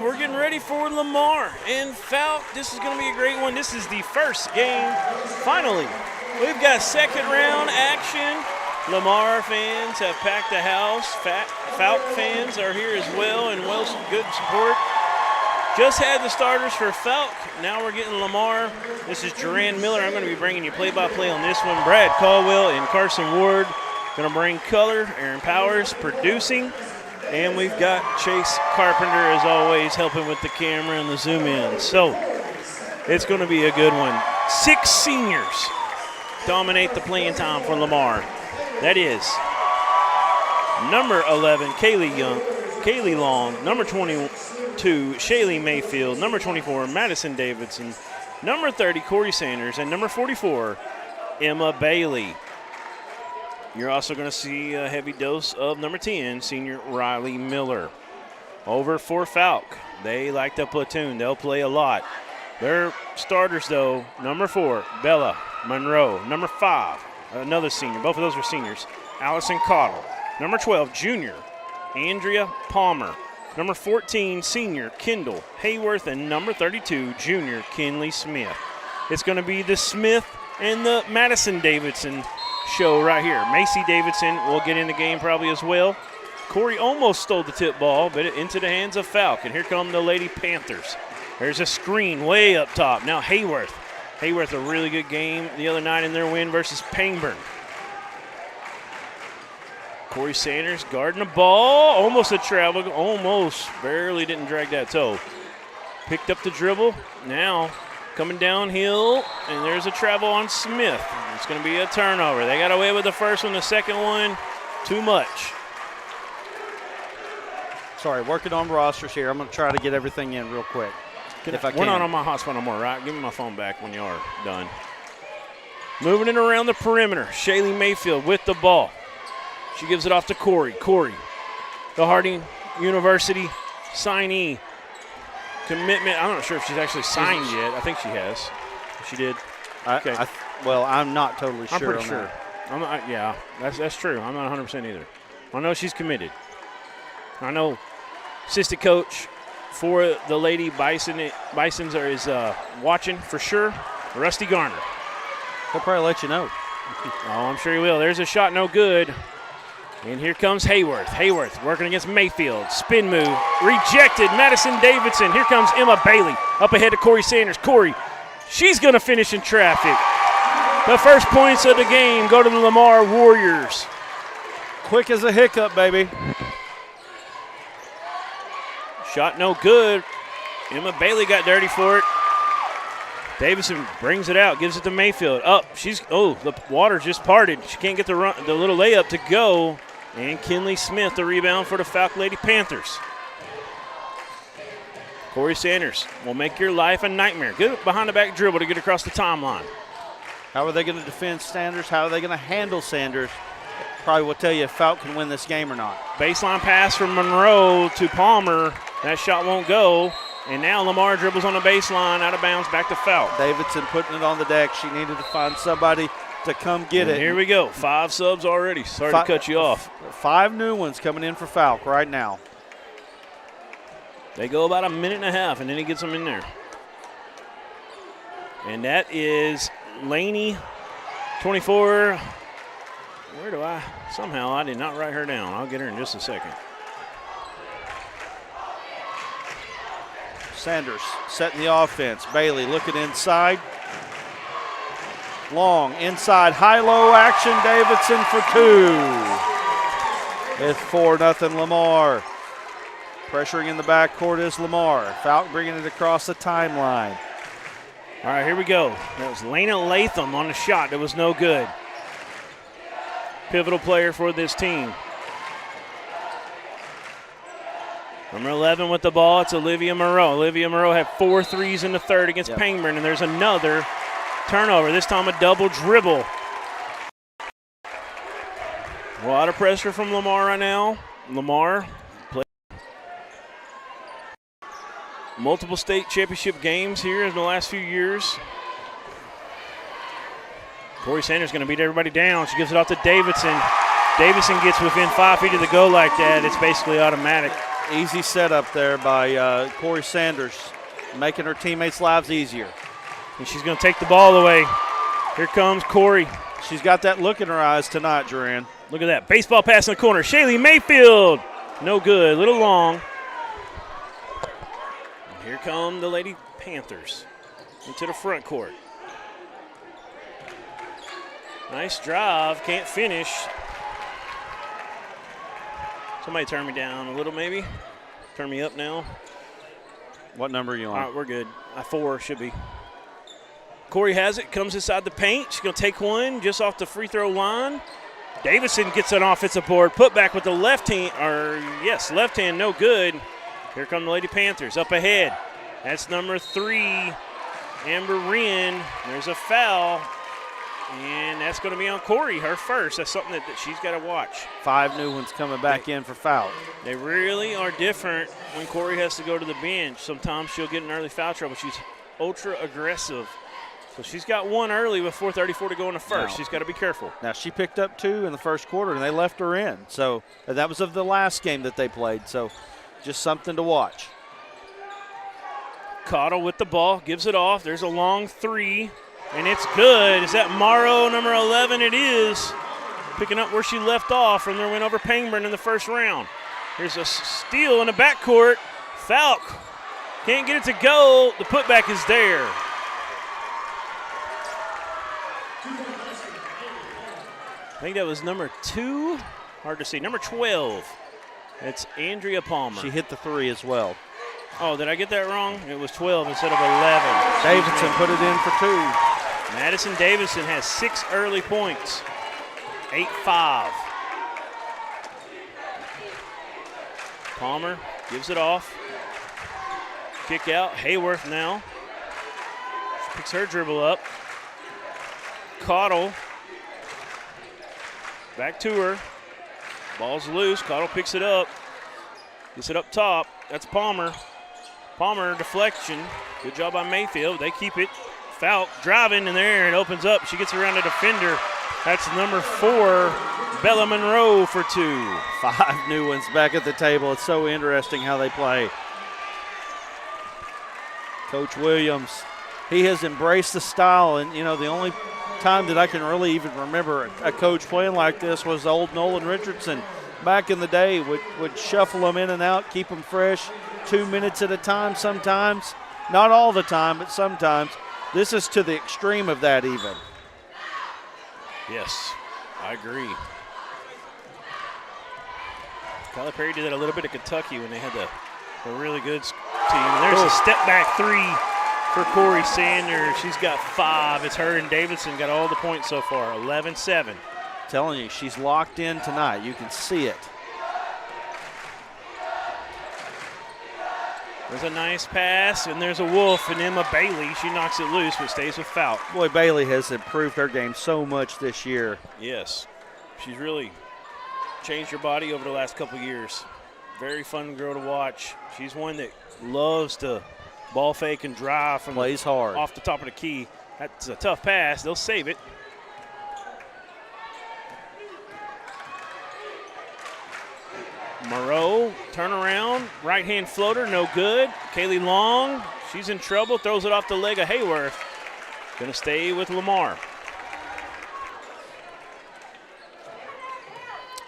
we're getting ready for Lamar and Fouke. This is going to be a great one. This is the first game. Finally, we've got second round action. Lamar fans have packed the house. Fouke fans are here as well, and good support. Just had the starters for Fouke. Now we're getting Lamar. This is Duran Miller. I'm going to be bringing you play-by-play on this one. Brad Caldwell and Carson Ward going to bring color. Aaron Powers producing. And we've got Chase Carpenter, as always, helping with the camera and the zoom in. So it's going to be a good one. 6 seniors dominate the playing time for Lamar. That is number 11, Kaylee Long, number 22, Shaylee Mayfield, number 24, Madison Davidson, number 30, Corey Sanders, and number 44, Emma Bailey. You're also going to see a heavy dose of number 10, senior Riley Miller. Over for Fouke. They like the platoon. They'll play a lot. Their starters, though, number 4, Bella Monroe. Number 5, another senior. Both of those were seniors. Allison Cottle. Number 12, junior, Andrea Palmer. Number 14, senior, Kendall Hayworth. And number 32, junior, Kinley Smith. It's going to be the Smith and the Madison Davidson show right here. Macy Davidson will get in the game probably as well. Corey almost stole the tip ball, but into the hands of Fouke. And here come the Lady Panthers. There's a screen way up top. Now Hayworth. Hayworth, a really good game the other night in their win versus Pangburn. Corey Sanders guarding the ball. Almost a travel. Almost. Barely didn't drag that toe. Picked up the dribble. Now coming downhill, and there's a travel on Smith. It's going to be a turnover. They got away with the first one. The second one, too much. Sorry, working on rosters here. I'm going to try to get everything in real quick. If I can. We're not on my hotspot no more, right? Give me my phone back when you are done. Moving it around the perimeter. Shaylee Mayfield with the ball. She gives it off to Corey. Corey, the Harding University signee. Commitment. I'm not sure if she's actually signed yet. I think she has. She did. Okay. Well, I'm not totally sure. I'm pretty sure. Yeah, that's true. I'm not 100% either. I know she's committed. I know assistant coach for the Lady Bisons is watching for sure. Rusty Garner. He'll probably let you know. Oh, I'm sure he will. There's a shot, no good. And here comes Hayworth. Hayworth working against Mayfield. Spin move. Rejected. Madison Davidson. Here comes Emma Bailey. Up ahead to Corey Sanders. Corey, she's going to finish in traffic. The first points of the game go to the Lamar Warriors. Quick as a hiccup, baby. Shot no good. Emma Bailey got dirty for it. Davidson brings it out, gives it to Mayfield. Up, the water just parted. She can't get the little layup to go. And Kinley Smith, the rebound for the Fouke Lady Panthers. Corey Sanders will make your life a nightmare. Good behind the back dribble to get across the timeline. How are they going to defend Sanders? How are they going to handle Sanders? Probably will tell you if Fouke can win this game or not. Baseline pass from Monroe to Palmer. That shot won't go. And now Lamar dribbles on the baseline, out of bounds, back to Fouke. Davidson putting it on the deck. She needed to find somebody to come get it. Here we go. 5 subs already. Sorry to cut you off. 5 new ones coming in for Fouke right now. They go about a minute and a half, and then he gets them in there. And that is Laney, 24. Somehow I did not write her down. I'll get her in just a second. Sanders setting the offense. Bailey looking inside. Long inside, high-low action. Davidson for 2. It's 4-0 Lamar. Pressuring in the backcourt is Lamar. Fouke bringing it across the timeline. All right, here we go. That was Lena Latham on the shot. That was no good. Pivotal player for this team. Number 11 with the ball, it's Olivia Moreau. Olivia Moreau had 4 threes in the third against Pangburn, and there's another turnover, this time a double dribble. A lot of pressure from Lamar right now. Lamar played multiple state championship games here in the last few years. Corey Sanders going to beat everybody down. She gives it off to Davidson. Davidson gets within 5 feet of the goal like that. It's basically automatic. Easy setup there by Corey Sanders, making her teammates' lives easier. And she's going to take the ball away. Here comes Corey. She's got that look in her eyes tonight, Duran. Look at that. Baseball pass in the corner. Shaylee Mayfield. No good. A little long. And here come the Lady Panthers into the front court. Nice drive. Can't finish. Somebody turn me down a little maybe. Turn me up now. What number are you on? All right, we're good. 4 should be. Corey has it, comes inside the paint. She's going to take one just off the free throw line. Davidson gets an offensive board. Put back with the left hand, no good. Here come the Lady Panthers up ahead. That's number 3, Amber Wren. There's a foul. And that's going to be on Corey, her first. That's something that she's got to watch. 5 new ones coming back in for foul. They really are different when Corey has to go to the bench. Sometimes she'll get in early foul trouble. She's ultra aggressive. So she's got 1 early with 4:34 to go in the first. She's got to be careful. Now, she picked up 2 in the first quarter, and they left her in. So that was of the last game that they played. So just something to watch. Cottle with the ball, gives it off. There's a long 3. And it's good. Is that Morrow, number 11? It is. Picking up where she left off from their win over Pangburn in the first round. Here's a steal in the backcourt. Fouke can't get it to go. The putback is there. I think that was number 2. Hard to see. Number 12. It's Andrea Palmer. She hit the 3 as well. Oh, did I get that wrong? It was 12 instead of 11. Davidson put it in for 2. Madison Davidson has 6 early points. 8-5. Palmer gives it off. Kick out. Hayworth now. She picks her dribble up. Cottle. Back to her. Ball's loose. Cottle picks it up. Gets it up top. That's Palmer. Palmer deflection. Good job by Mayfield. They keep it. Fouke driving in there and opens up. She gets around a defender. That's number 4, Bella Monroe for 2. 5 new ones back at the table. It's so interesting how they play. Coach Williams, he has embraced the style. And, the only time that I can really even remember a coach playing like this was old Nolan Richardson. Back in the day, would shuffle them in and out, keep them fresh, 2 minutes at a time sometimes. Not all the time, but sometimes. This is to the extreme of that even. Yes, I agree. Kyler Perry did that a little bit at Kentucky when they had the really good team. And there's a step back 3 for Corey Sanders. She's got 5. It's her and Davidson got all the points so far, 11-7. Telling you, she's locked in tonight. You can see it. There's a nice pass, and there's a wolf, and Emma Bailey. She knocks it loose, but stays with Fouke. Boy, Bailey has improved her game so much this year. Yes. She's really changed her body over the last couple years. Very fun girl to watch. She's one that loves to ball fake and drive from plays hard off the top of the key. That's a tough pass. They'll save it. Moreau, turnaround, right-hand floater, no good. Kaylee Long, she's in trouble, throws it off the leg of Hayworth. Going to stay with Lamar.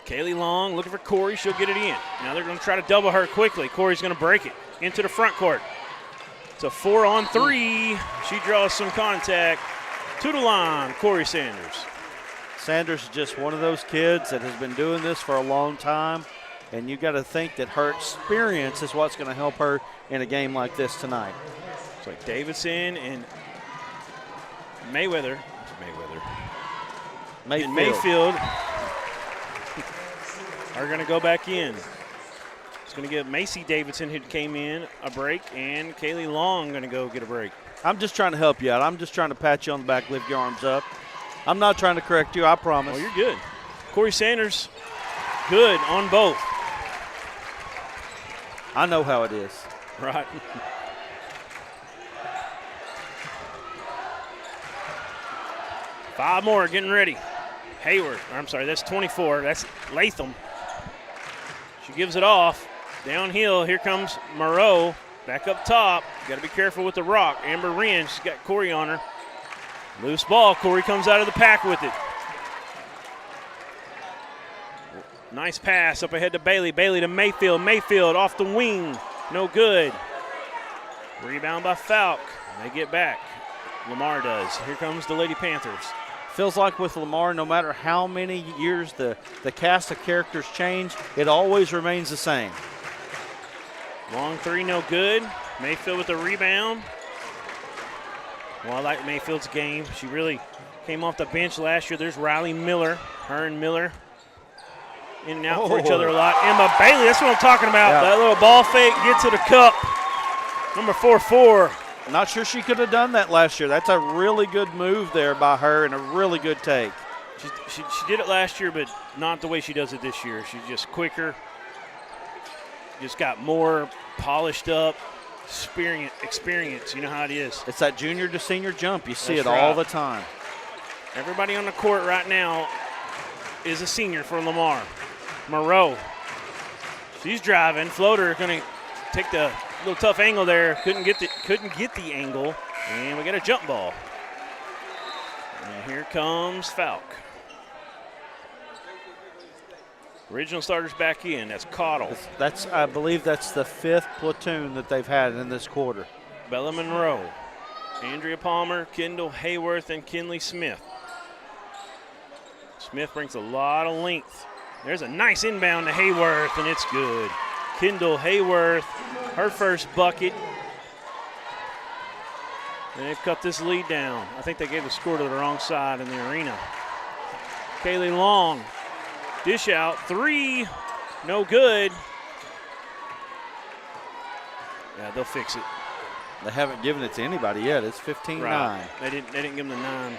Kaylee Long looking for Corey, she'll get it in. Now they're going to try to double her quickly. Corey's going to break it into the front court. It's a 4-on-3. She draws some contact. To the line, Corey Sanders. Sanders is just one of those kids that has been doing this for a long time. And you got to think that her experience is what's going to help her in a game like this tonight. It's like Davidson and Mayfield are going to go back in. It's going to give Macy Davidson, who came in, a break, and Kaylee Long going to go get a break. I'm just trying to help you out. I'm just trying to pat you on the back, lift your arms up. I'm not trying to correct you, I promise. Oh, you're good. Corey Sanders, good on both. I know how it is. Right. Five more getting ready. Hayward, I'm sorry, that's 24. That's Latham. She gives it off. Downhill, here comes Moreau. Back up top. Got to be careful with the rock. Amber Wren, she's got Corey on her. Loose ball. Corey comes out of the pack with it. Nice pass up ahead to Bailey. Bailey to Mayfield. Mayfield off the wing. No good. Rebound by Fouke. They get back. Lamar does. Here comes the Lady Panthers. Feels like with Lamar, no matter how many years the cast of characters change, it always remains the same. Long three, no good. Mayfield with the rebound. Well, I like Mayfield's game. She really came off the bench last year. There's Riley Miller. Her and Miller in and out for each other a lot. Emma Bailey, that's what I'm talking about. Yeah. That little ball fake, get to the cup. Number 4-4. Not sure she could have done that last year. That's a really good move there by her and a really good take. She did it last year, but not the way she does it this year. She's just quicker. Just got more polished up experience. You know how it is. It's that junior to senior jump. You see That's it right. all the time. Everybody on the court right now is a senior for Lamar. Moreau. She's driving. Floater going to take the little tough angle there. Couldn't get the angle. And we got a jump ball. And here comes Fouke. Original starters back in. That's Cottle. I believe that's the 5th platoon that they've had in this quarter. Bella Monroe. Andrea Palmer, Kendall Hayworth, and Kinley Smith. Smith brings a lot of length. There's a nice inbound to Hayworth, and it's good. Kendall Hayworth, her first bucket. And they've cut this lead down. I think they gave the score to the wrong side in the arena. Kaylee Long, dish out, 3, no good. Yeah, they'll fix it. They haven't given it to anybody yet. It's 15-9. Right. They didn't give them the 9.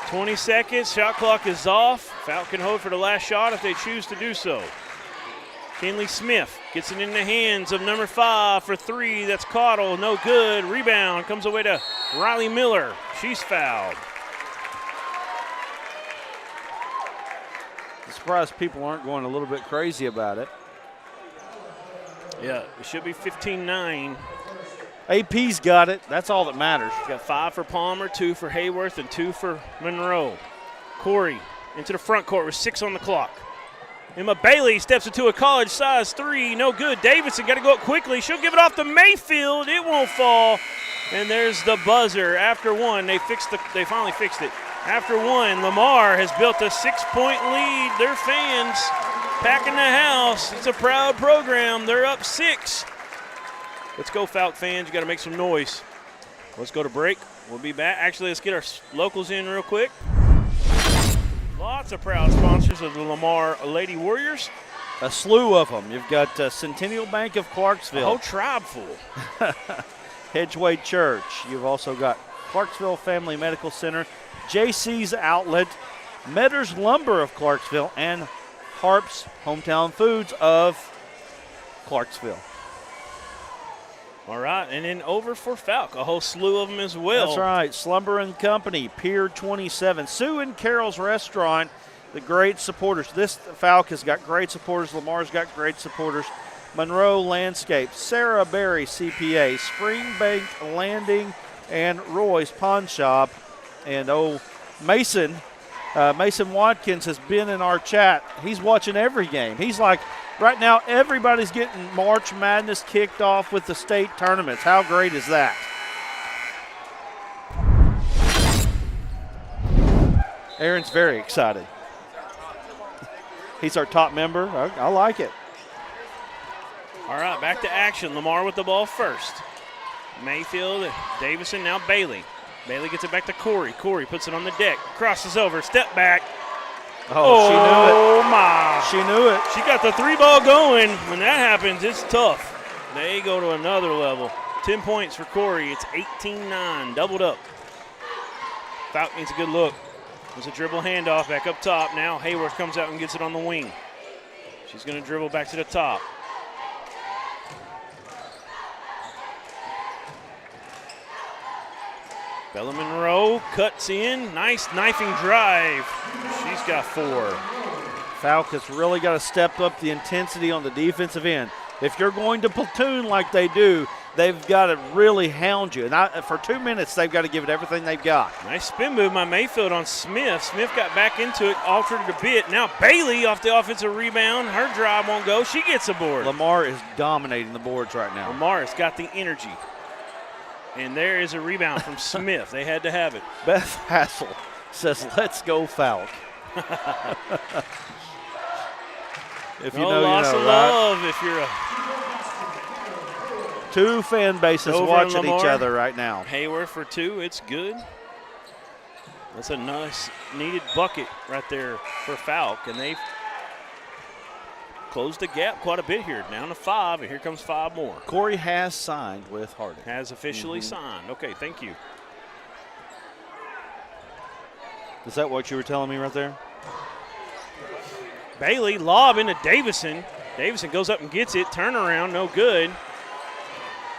20 seconds, shot clock is off. Fouke can hold for the last shot if they choose to do so. Kinley Smith gets it in the hands of number 5 for 3. That's Cottle, no good. Rebound comes away to Riley Miller. She's fouled. I'm surprised people aren't going a little bit crazy about it. Yeah, it should be 15-9. AP's got it. That's all that matters. Got 5 for Palmer, 2 for Hayworth, and 2 for Monroe. Corey into the front court with 6 on the clock. Emma Bailey steps into a college size 3, no good. Davidson got to go up quickly. She'll give it off to Mayfield. It won't fall. And there's the buzzer. After 1, they finally fixed it. After 1, Lamar has built a 6-point lead. Their fans packing the house. It's a proud program. They're up 6. Let's go, Fouke fans. You got to make some noise. Let's go to break. We'll be back. Actually, let's get our locals in real quick. Lots of proud sponsors of the Lamar Lady Warriors. A slew of them. You've got Centennial Bank of A Clarksville. whole tribe full. Hedgeway Church. You've also got Clarksville Family Medical Center, JC's Outlet, Metters Lumber of Clarksville, and Harp's Hometown Foods of Clarksville. All right, and then over for Fouke, a whole slew of them as well. That's right. Slumber and Company, Pier 27, Sue and Carol's Restaurant, the great supporters. This Fouke has got great supporters. Lamar's got great supporters. Monroe Landscape, Sarah Berry CPA, Springbank Landing, and Roy's Pawn Shop. And Mason Watkins has been in our chat. He's watching every game. He's like, right now, everybody's getting March Madness kicked off with the state tournaments. How great is that? Aaron's very excited. He's our top member. I like it. All right, back to action. Lamar with the ball first. Mayfield, Davison, now Bailey. Bailey gets it back to Corey. Corey puts it on the deck, crosses over, step back. Oh, she knew it. Oh, my. She knew it. She got the 3-ball going. When that happens, it's tough. They go to another level. 10 points for Corey. It's 18-9, doubled up. Fouke needs a good look. There's a dribble handoff back up top. Now Hayworth comes out and gets it on the wing. She's going to dribble back to the top. Bella Monroe cuts in. Nice knifing drive. She's got 4. Fouke has really got to step up the intensity on the defensive end. If you're going to platoon like they do, they've got to really hound you. And for 2 minutes, they've got to give it everything they've got. Nice spin move by Mayfield on Smith. Smith got back into it, altered it a bit. Now Bailey off the offensive rebound. Her drive won't go. She gets a board. Lamar is dominating the boards right now. Lamar has got the energy. And there is a rebound from Smith. They had to have it. Beth Hassel says, let's go Fouke. If you know, loss you know, of right? love if you're a Two fan bases Over watching Lamar. each other right now. Hayworth for two. It's good. That's a nice needed bucket right there for Fouke, and they've closed the gap quite a bit here. Down to 5, and here comes 5 more. Corey has signed with Harding. Has officially signed. Okay, thank you. Is that what you were telling me right there? Bailey lob into Davison. Davison goes up and gets it. Turnaround, no good.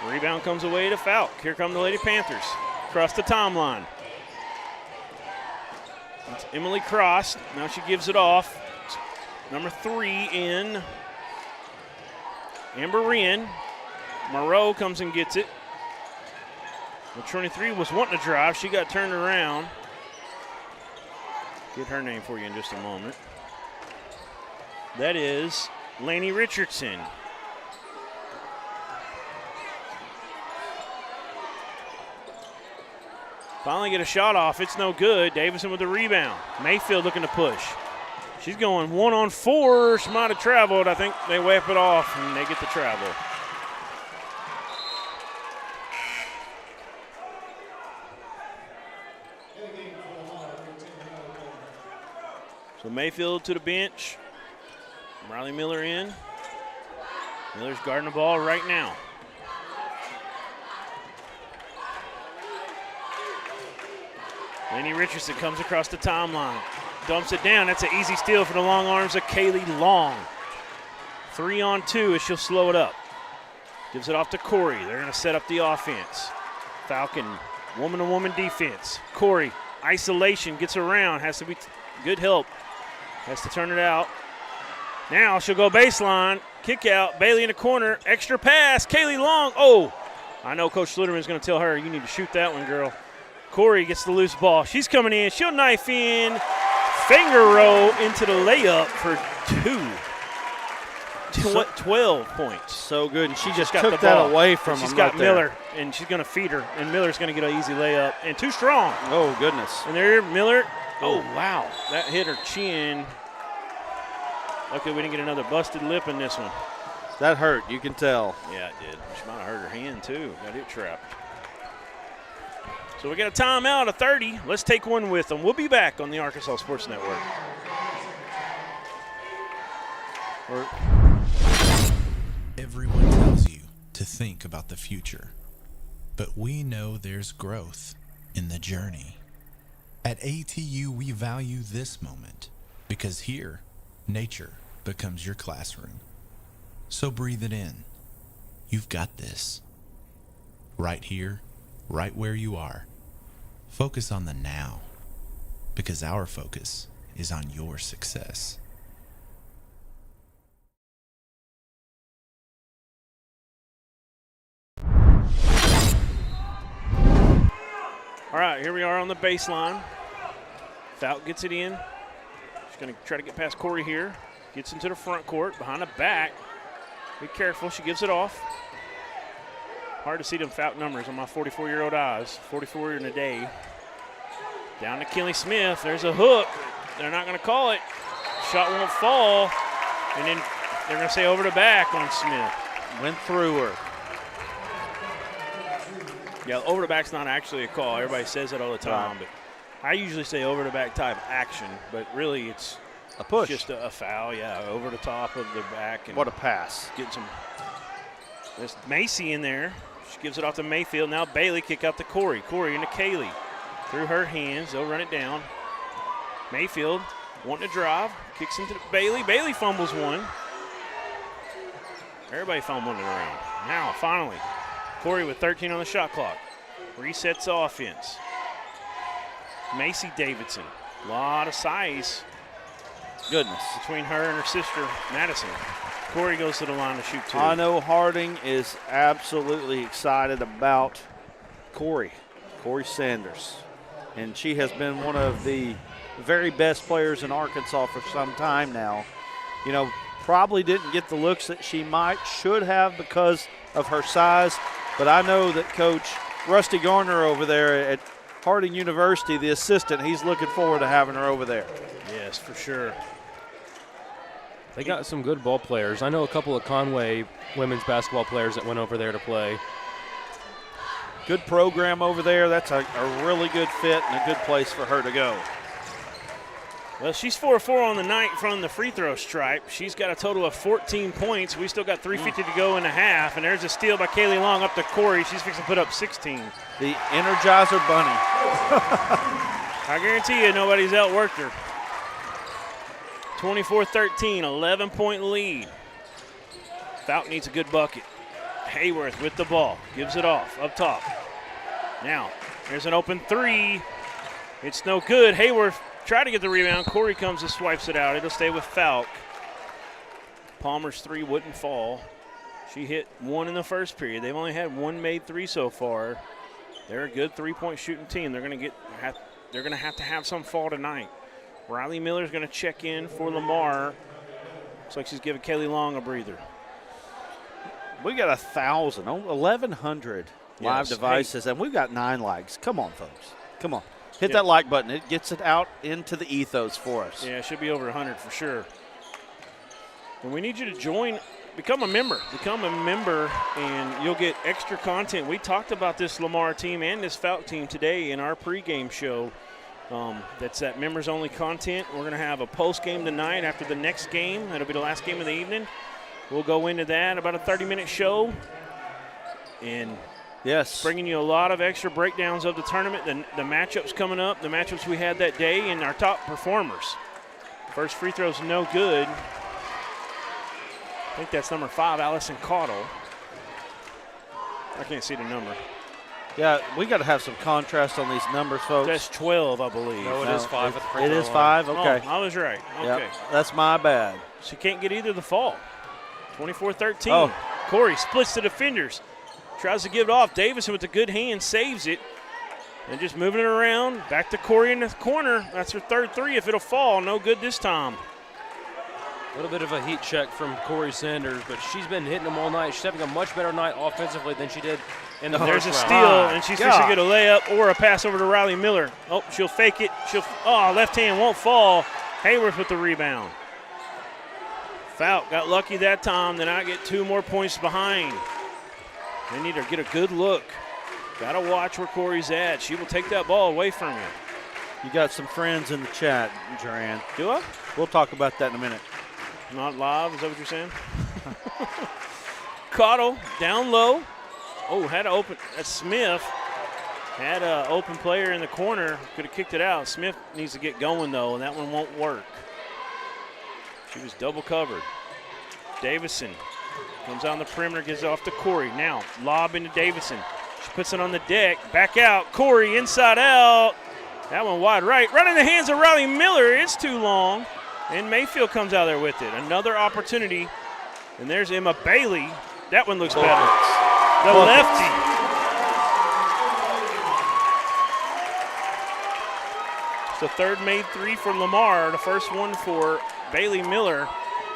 Rebound comes away to Fouke. Here come the Lady Panthers across the timeline. It's Emily Cross. Now she gives it off. Number 3 in. Amber Wren. Moreau comes and gets it. The 23 was wanting to drive. She got turned around. Get her name for you in just a moment. That is Laney Richardson. Finally get a shot off. It's no good. Davison with the rebound. Mayfield looking to push. She's going 1-on-4. She might have traveled. I think they wipe it off and they get the travel. So Mayfield to the bench. Riley Miller in. Miller's guarding the ball right now. Laney Richardson comes across the timeline. Dumps it down. That's an easy steal for the long arms of Kaylee Long. 3-on-2 as she'll slow it up. Gives it off to Corey. They're going to set up the offense. Falcon, woman-to-woman defense. Corey, isolation, gets around. Has to be good help. Has to turn it out. Now she'll go baseline. Kick out. Bailey in the corner. Extra pass. Kaylee Long. Oh, I know Coach Sluderman's going to tell her, you need to shoot that one, girl. Corey gets the loose ball. She's coming in. She'll knife in. Finger roll into the layup for 12 points. So good. And she just got took the that ball. away from She's him got right there. Miller, and she's going to feed her. And Miller's going to get an easy layup. And too strong. Oh, goodness. And there, Miller. Oh, wow. That hit her chin. Okay, we didn't get another busted lip in this one. That hurt. You can tell. Yeah, it did. She might have hurt her hand, too. Got it trapped. So we got a timeout of 30. Let's take one with them. We'll be back on the Arkansas Sports Network. Everyone tells you to think about the future, but we know there's growth in the journey. At ATU, we value this moment because here, nature becomes your classroom. So breathe it in. You've got this. Right here, right where you are. Focus on the now, because our focus is on your success. All right, here we are on the baseline. Fouke gets it in. She's going to try to get past Corey here. Gets into the front court, behind the back. Be careful, she gives it off. Hard to see them Fouke numbers on my 44-year-old eyes. 44 in a day. Down to Kelly Smith. There's a hook. They're not going to call it. Shot won't fall. And then they're going to say over the back on Smith. Went through her. Yeah, over the back's not actually a call. Everybody says that all the time, but I usually say over the back type action, but really it's a push. Just a foul, yeah, over the top of the back. And what a pass. Getting some. There's Macy in there. She gives it off to Mayfield. Now Bailey kick out to Corey. Corey into Kaylee. Through her hands, they'll run it down. Mayfield wanting to drive. Kicks into Bailey. Bailey fumbles one. Everybody fumbling around. Now, finally, Corey with 13 on the shot clock. Resets the offense. Macy Davidson. A lot of size Goodness. between her and her sister, Madison. Corey goes to the line to shoot 2. I know Harding is absolutely excited about Corey Sanders. And she has been one of the very best players in Arkansas for some time now. You know, probably didn't get the looks that she should have because of her size. But I know that Coach Rusty Garner over there at Harding University, the assistant, he's looking forward to having her over there. Yes, for sure. They got some good ball players. I know a couple of Conway women's basketball players that went over there to play. Good program over there. That's a really good fit and a good place for her to go. Well, she's 4-4 on the night from the free throw stripe. She's got a total of 14 points. We still got 3:50 to go in the half, and there's a steal by Kaylee Long up to Corey. She's fixing to put up 16. The Energizer Bunny. I guarantee you nobody's outworked her. 24-13, 11-point lead. Fouke needs a good bucket. Hayworth with the ball, gives it off up top. Now, there's an open 3. It's no good. Hayworth tried to get the rebound. Corey comes and swipes it out. It'll stay with Fouke. Palmer's 3 wouldn't fall. She hit 1 in the first period. They've only had 1 made 3 so far. They're a good 3-point shooting team. They're going to have to have some fall tonight. Riley Miller's going to check in for Lamar. Looks like she's giving Kaylee Long a breather. We got 1,100 live devices, and we've got 9 likes. Come on, folks. Come on. Hit that like button. It gets it out into the ethos for us. Yeah, it should be over 100 for sure. And we need you to join, become a member. Become a member, and you'll get extra content. We talked about this Lamar team and this Fouke team today in our pregame show. That's that members-only content. We're going to have a post-game tonight after the next game. That'll be the last game of the evening. We'll go into that, about a 30-minute show. And yes, bringing you a lot of extra breakdowns of the tournament, the matchups coming up, the matchups we had that day, and our top performers. First free throw's no good. I think that's number 5, Allison Caudill. I can't see the number. Yeah, we got to have some contrast on these numbers, folks. That's 12, I believe. No, it is 5 at the free It throw is line. 5? Okay. Oh, I was right. Okay. Yep, that's my bad. She can't get either the fall. 24-13. Oh. Corey splits the defenders. Tries to give it off. Davison with a good hand saves it. And just moving it around. Back to Corey in the corner. That's her third 3. If it'll fall, no good this time. A little bit of a heat check from Corey Sanders, but she's been hitting them all night. She's having a much better night offensively than she did in the There's first a round. steal, and she's fixing to get a layup or a pass over to Riley Miller. Oh, she'll fake it. Left hand won't fall. Hayworth with the rebound. Fouke got lucky that time to not get 2 more points behind. They need to get a good look. Got to watch where Corey's at. She will take that ball away from you. You got some friends in the chat, Duran. Do I? We'll talk about that in a minute. Not live, is that what you're saying? Caudill down low. Oh, had an open. That's Smith. Had an open player in the corner. Could have kicked it out. Smith needs to get going, though, and that one won't work. She was double covered. Davison comes on the perimeter, gives it off to Corey. Now, lob into Davison. She puts it on the deck. Back out. Corey inside out. That one wide right. Right in the hands of Riley Miller. It's too long. And Mayfield comes out there with it. Another opportunity. And there's Emma Bailey. That one looks better. The lefty. It's the third made 3 for Lamar. The first one for Bailey Miller.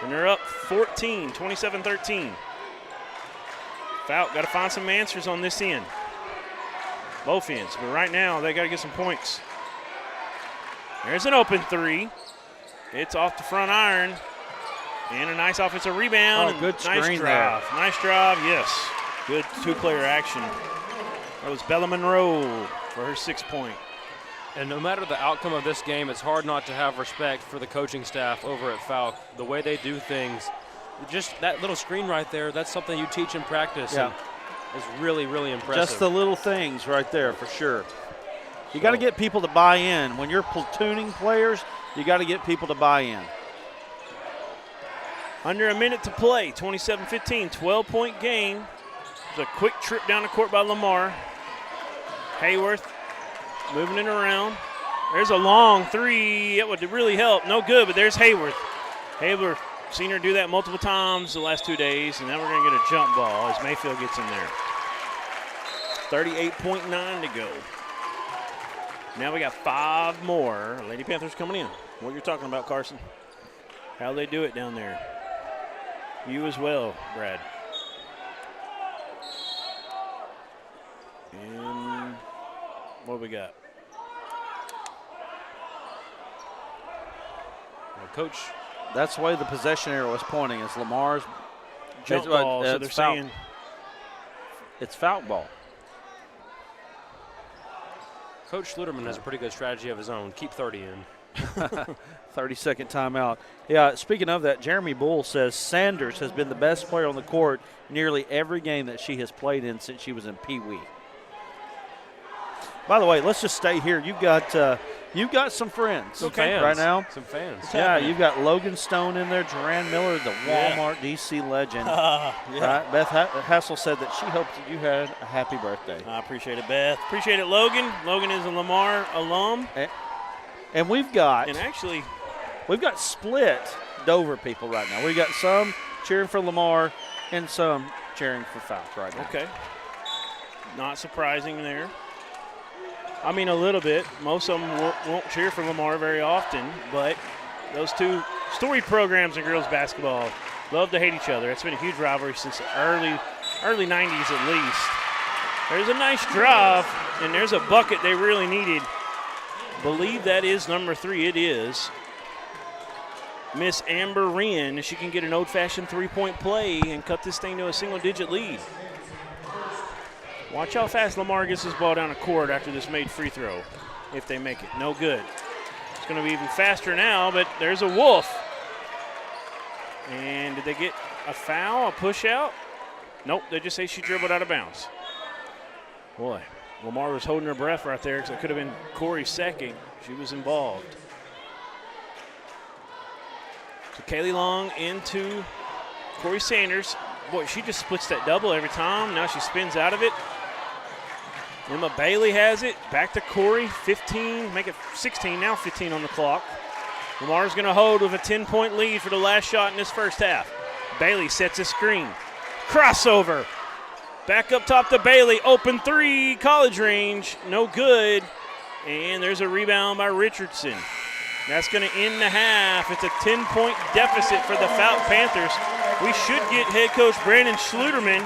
And they're up 14, 27-13. Fouke got to find some answers on this end. Both ends. But right now, they got to get some points. There's an open 3. It's off the front iron. And a nice offensive rebound. Oh, good screen nice drive. there. Nice drive, yes. Good 2-player action. That was Bella Monroe for her 6-point. And no matter the outcome of this game, it's hard not to have respect for the coaching staff over at Fouke. The way they do things, just that little screen right there, that's something you teach in practice. Yeah. And it's really, really impressive. Just the little things right there for sure. You got to get people to buy in. When you're platooning players, you got to get people to buy in. Under a minute to play, 27-15, 12-point game. There's a quick trip down the court by Lamar. Hayworth moving it around. There's a long three. It would really help. No good, but there's Hayworth. Hayworth, seen her do that multiple times the last 2 days, and now we're going to get a jump ball as Mayfield gets in there. 38.9 to go. Now we got 5 more. Lady Panthers coming in. What you're talking about, Carson? How they do it down there. You as well, Brad. And what we got? Well, Coach. That's the way the possession arrow was pointing. It's Lamar's Jump ball, so they're saying. It's Fouke ball. Coach Schluterman has a pretty good strategy of his own. Keep 30 in. 30-second timeout. Yeah, speaking of that, Jeremy Bull says Sanders has been the best player on the court nearly every game that she has played in since she was in Pee Wee. By the way, let's just stay here. You've got some friends Fans. right now. Some fans. Yeah, you've got Logan Stone in there, Duran Miller, the Walmart DC legend. Right? Beth Hassel said that she hoped that you had a happy birthday. I appreciate it, Beth. Appreciate it, Logan. Logan is a Lamar alum. And we've got split Dover people right now. We've got some cheering for Lamar and some cheering for Fouke right now. Okay. Not surprising there. I mean, a little bit. Most of them won't cheer for Lamar very often, but those two storied programs in girls basketball love to hate each other. It's been a huge rivalry since the early 90s at least. There's a nice drive, and there's a bucket they really needed. Believe that is number 3. It is Miss Amber Wren. She can get an old-fashioned three-point play and cut this thing to a single-digit lead. Watch how fast Lamar gets this ball down the court after this made free throw, if they make it. No good. It's going to be even faster now, but there's a Wolf. And did they get a foul, a push out? Nope, they just say she dribbled out of bounds. Boy, Lamar was holding her breath right there because it could have been Corey's second. She was involved. So Kaylee Long into Corey Sanders. Boy, she just splits that double every time. Now she spins out of it. Emma Bailey has it. Back to Corey. 15, make it 16, now 15 on the clock. Lamar's going to hold with a 10-point lead for the last shot in this first half. Bailey sets a screen. Crossover. Back up top to Bailey. Open three, college range. No good. And there's a rebound by Richardson. That's going to end the half. It's a 10-point deficit for the Fouke Panthers. We should get head coach Brandon Schluterman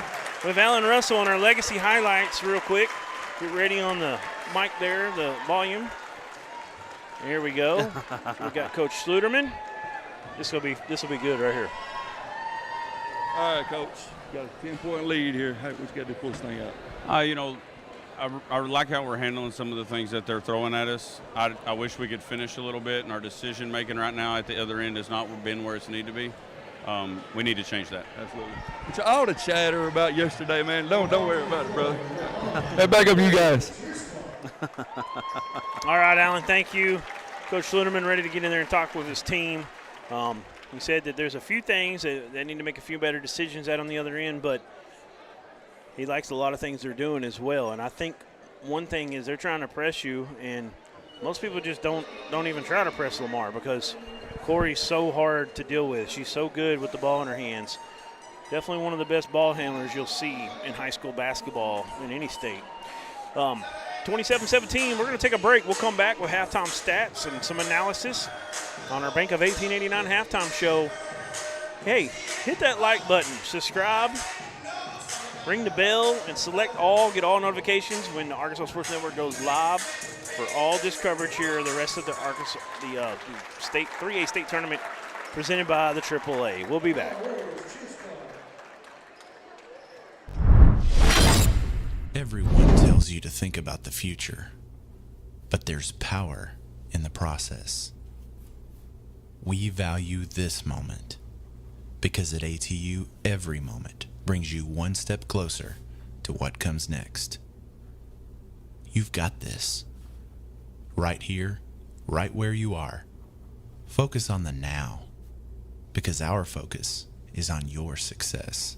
with Alan Russell on our legacy highlights real quick. Get ready on the mic there, the volume. Here we go. We got Coach Schluterman. This will be good right here. All right, Coach. Got a 10-point lead here. We just got to pull this thing out. I like how we're handling some of the things that they're throwing at us. I wish we could finish a little bit, and our decision making right now at the other end has not been where it's needed to be. We need to change that. Absolutely. So all the chatter about yesterday, man, don't worry about it, brother. Hey, back up you guys. All right, Alan, thank you. Coach Schluterman ready to get in there and talk with his team. He said that there's a few things that they need to make a few better decisions at on the other end, but he likes a lot of things they're doing as well. And I think one thing is they're trying to press you, and most people just don't even try to press Lamar because Corey's so hard to deal with. She's so good with the ball in her hands. Definitely one of the best ball handlers you'll see in high school basketball in any state. 27-17, we're going to take a break. We'll come back with halftime stats and some analysis on our Bank of 1889 halftime show. Hey, hit that like button, subscribe, ring the bell, and select all, get all notifications when the Arkansas Sports Network goes live for all this coverage here, the rest of the Arkansas, the state 3A state tournament presented by the AAA. We'll be back. Everyone tells you to think about the future, but there's power in the process. We value this moment because at ATU, every moment brings you one step closer to what comes next. You've got this. Right here, right where you are. Focus on the now, because our focus is on your success.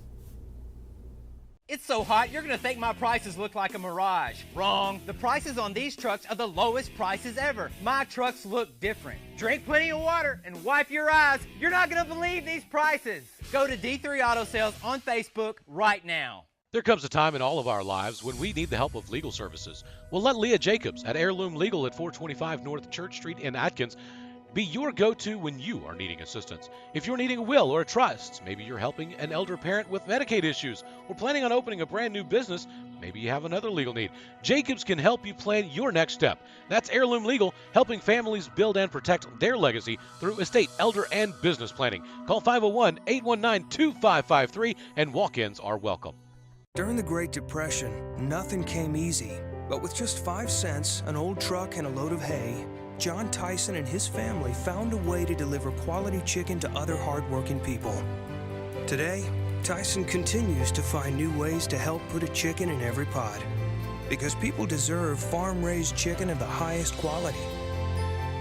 It's so hot, you're gonna think my prices look like a mirage. Wrong. The prices on these trucks are the lowest prices ever. My trucks look different. Drink plenty of water and wipe your eyes. You're not gonna believe these prices. Go to D3 Auto Sales on Facebook right now. There comes a time in all of our lives when we need the help of legal services. Well, let Leah Jacobs at Heirloom Legal at 425 North Church Street in Atkins be your go-to when you are needing assistance. If you're needing a will or a trust, maybe you're helping an elder parent with Medicaid issues, or planning on opening a brand new business, maybe you have another legal need. Jacobs can help you plan your next step. That's Heirloom Legal, helping families build and protect their legacy through estate, elder, and business planning. Call 501-819-2553, and walk-ins are welcome. During the Great Depression, nothing came easy. But with just 5 cents, an old truck, and a load of hay, John Tyson and his family found a way to deliver quality chicken to other hardworking people. Today, Tyson continues to find new ways to help put a chicken in every pot. Because people deserve farm-raised chicken of the highest quality.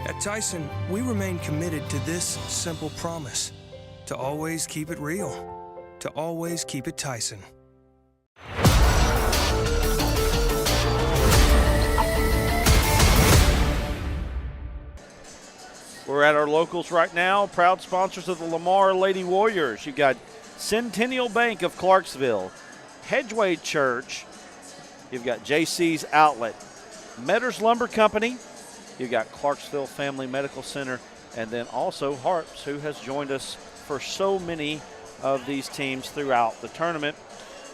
At Tyson, we remain committed to this simple promise: to always keep it real, to always keep it Tyson. We're at our locals right now, proud sponsors of the Lamar Lady Warriors. You've got Centennial Bank of Clarksville, Hedgeway Church, you've got JC's Outlet, Metters Lumber Company, you've got Clarksville Family Medical Center, and then also Harps, who has joined us for so many of these teams throughout the tournament.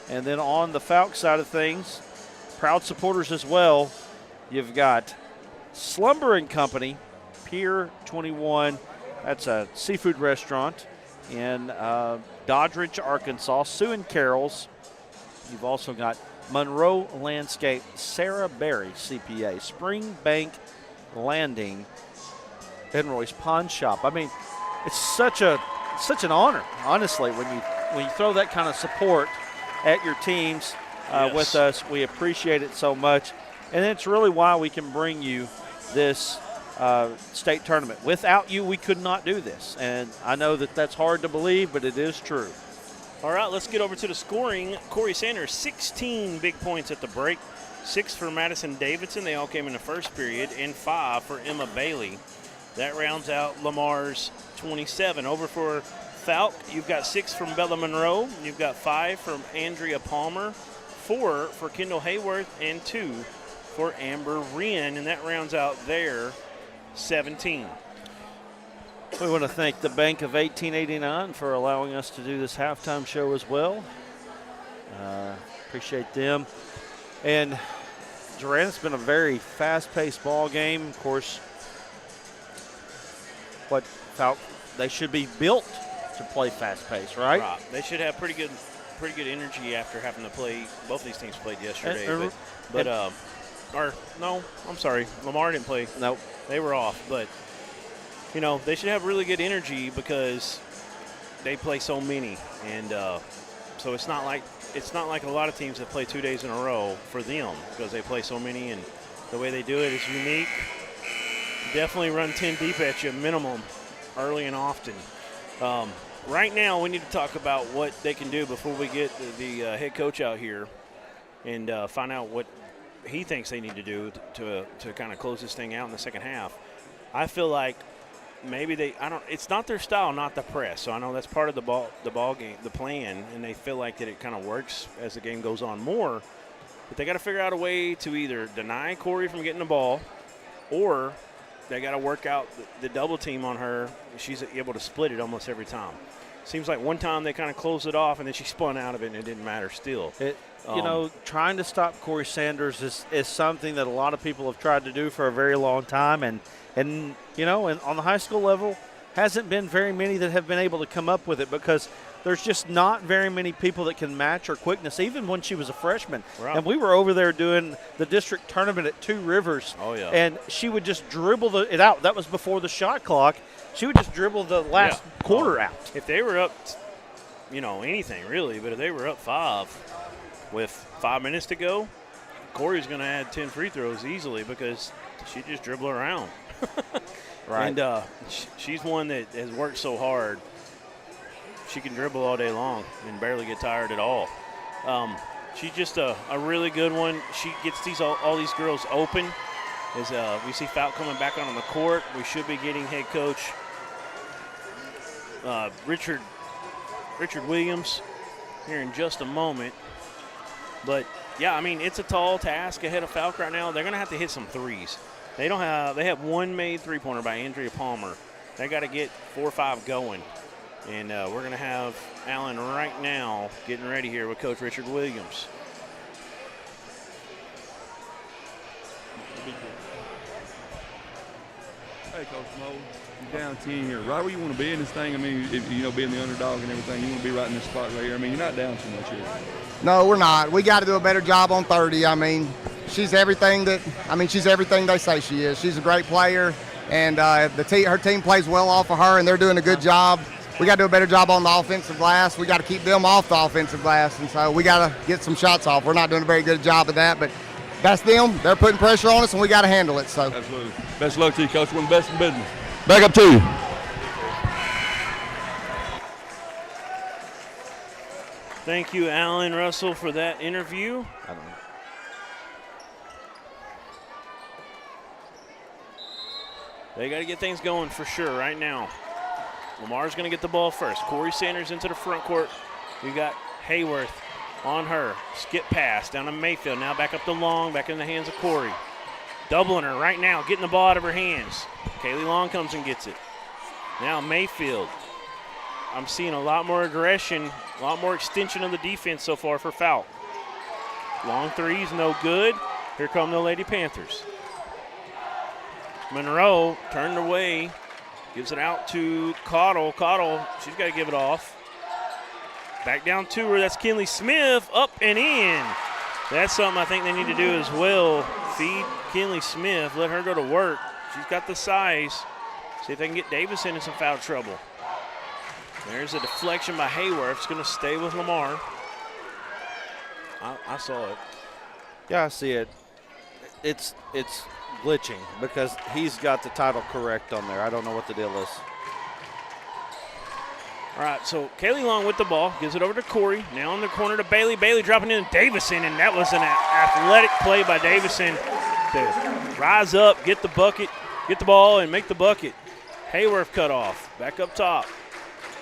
And then on the Fouke side of things, proud supporters as well, you've got Slumber and Company, Pier 21, that's a seafood restaurant in Doddridge, Arkansas. Sue and Carol's. You've also got Monroe Landscape, Sarah Berry, CPA, Springbank Landing, and Roy's Pawn Shop. I mean, it's such an honor, honestly, when you throw that kind of support at your teams with us. We appreciate it so much, and it's really why we can bring you this state tournament. Without you, we could not do this, and I know that that's hard to believe, but it is true. All right, let's get over to the scoring. Corey Sanders, 16 big points at the break, 6 for Madison Davidson. They all came in the first period, and 5 for Emma Bailey. That rounds out Lamar's 27. Over for Fouke, you've got 6 from Bella Monroe. You've got 5 from Andrea Palmer, 4 for Kendall Hayworth, and 2 for Amber Wren, and that rounds out their 17. We want to thank the Bank of 1889 for allowing us to do this halftime show as well. Appreciate them. And Durant, it's been a very fast-paced ball game. Of course, Fouke, they should be built to play fast-paced, right? Right. They should have pretty good energy after having to play. Both these teams played yesterday, I'm sorry, Lamar didn't play. Nope. They were off, but you know, they should have really good energy because they play so many, and so it's not like a lot of teams that play 2 days in a row for them because they play so many, and the way they do it is unique. Definitely run 10 deep at you minimum, early and often. Right now, we need to talk about what they can do before we get the head coach out here and find out what he thinks they need to do to kind of close this thing out in the second half. I feel like maybe it's not their style, not the press. So I know that's part of the ball game, the plan, and they feel like that it kind of works as the game goes on more. But they got to figure out a way to either deny Corey from getting the ball, or they got to work out the double team on her. She's able to split it almost every time. Seems like one time they kind of closed it off, and then she spun out of it, and it didn't matter still. Trying to stop Corey Sanders is something that a lot of people have tried to do for a very long time, and on the high school level, hasn't been very many that have been able to come up with it because there's just not very many people that can match her quickness, even when she was a freshman. Right. And we were over there doing the district tournament at Two Rivers, and she would just dribble it out. That was before the shot clock. She would just dribble the last quarter out. If they were up, anything really, but if they were up 5 with 5 minutes to go, Corey's going to add 10 free throws easily because she just dribble around. Right. And she's one that has worked so hard. She can dribble all day long and barely get tired at all. She's just a really good one. She gets all these girls open. As we see Fouke coming back on the court, we should be getting head coach Richard Williams here in just a moment. But yeah, I mean, it's a tall task ahead of Fouke right now. They're going to have to hit some threes. They have one made three-pointer by Andrea Palmer. They got to get 4 or 5 going. And we're going to have Allen right now getting ready here with Coach Richard Williams. Hey, Coach Mo, you're down 10 here. Right where you want to be in this thing. I mean, being the underdog and everything, you want to be right in this spot right here. I mean, you're not down too much here. No, we're not. We got to do a better job on 30. I mean, she's everything they say she is. She's a great player, and her team plays well off of her, and they're doing a good job. We got to do a better job on the offensive glass. We got to keep them off the offensive glass, and so we got to get some shots off. We're not doing a very good job of that, but that's them. They're putting pressure on us, and we got to handle it. So absolutely. Best of luck to you, Coach. We're the best in business. Back up to you. Thank you, Alan Russell, for that interview. They got to get things going for sure right now. Lamar's going to get the ball first. Corey Sanders into the front court. We got Hayworth on her. Skip pass down to Mayfield. Now back up to Long, back in the hands of Corey. Doubling her right now, getting the ball out of her hands. Kaylee Long comes and gets it. Now Mayfield. I'm seeing a lot more aggression, a lot more extension of the defense so far for Fouke. Long threes, no good. Here come the Lady Panthers. Monroe turned away, gives it out to Cottle. Cottle, she's got to give it off. Back down to her, that's Kinley Smith, up and in. That's something I think they need to do as well. Feed Kinley Smith, let her go to work. She's got the size. See if they can get Davison in some foul trouble. There's a deflection by Hayworth. It's going to stay with Lamar. I saw it. Yeah, I see it. It's glitching because he's got the title correct on there. I don't know what the deal is. All right, so Kaylee Long with the ball, gives it over to Corey. Now in the corner to Bailey. Bailey dropping in to Davison, and that was an athletic play by Davison to rise up, get the bucket, get the ball, and make the bucket. Hayworth cut off. Back up top.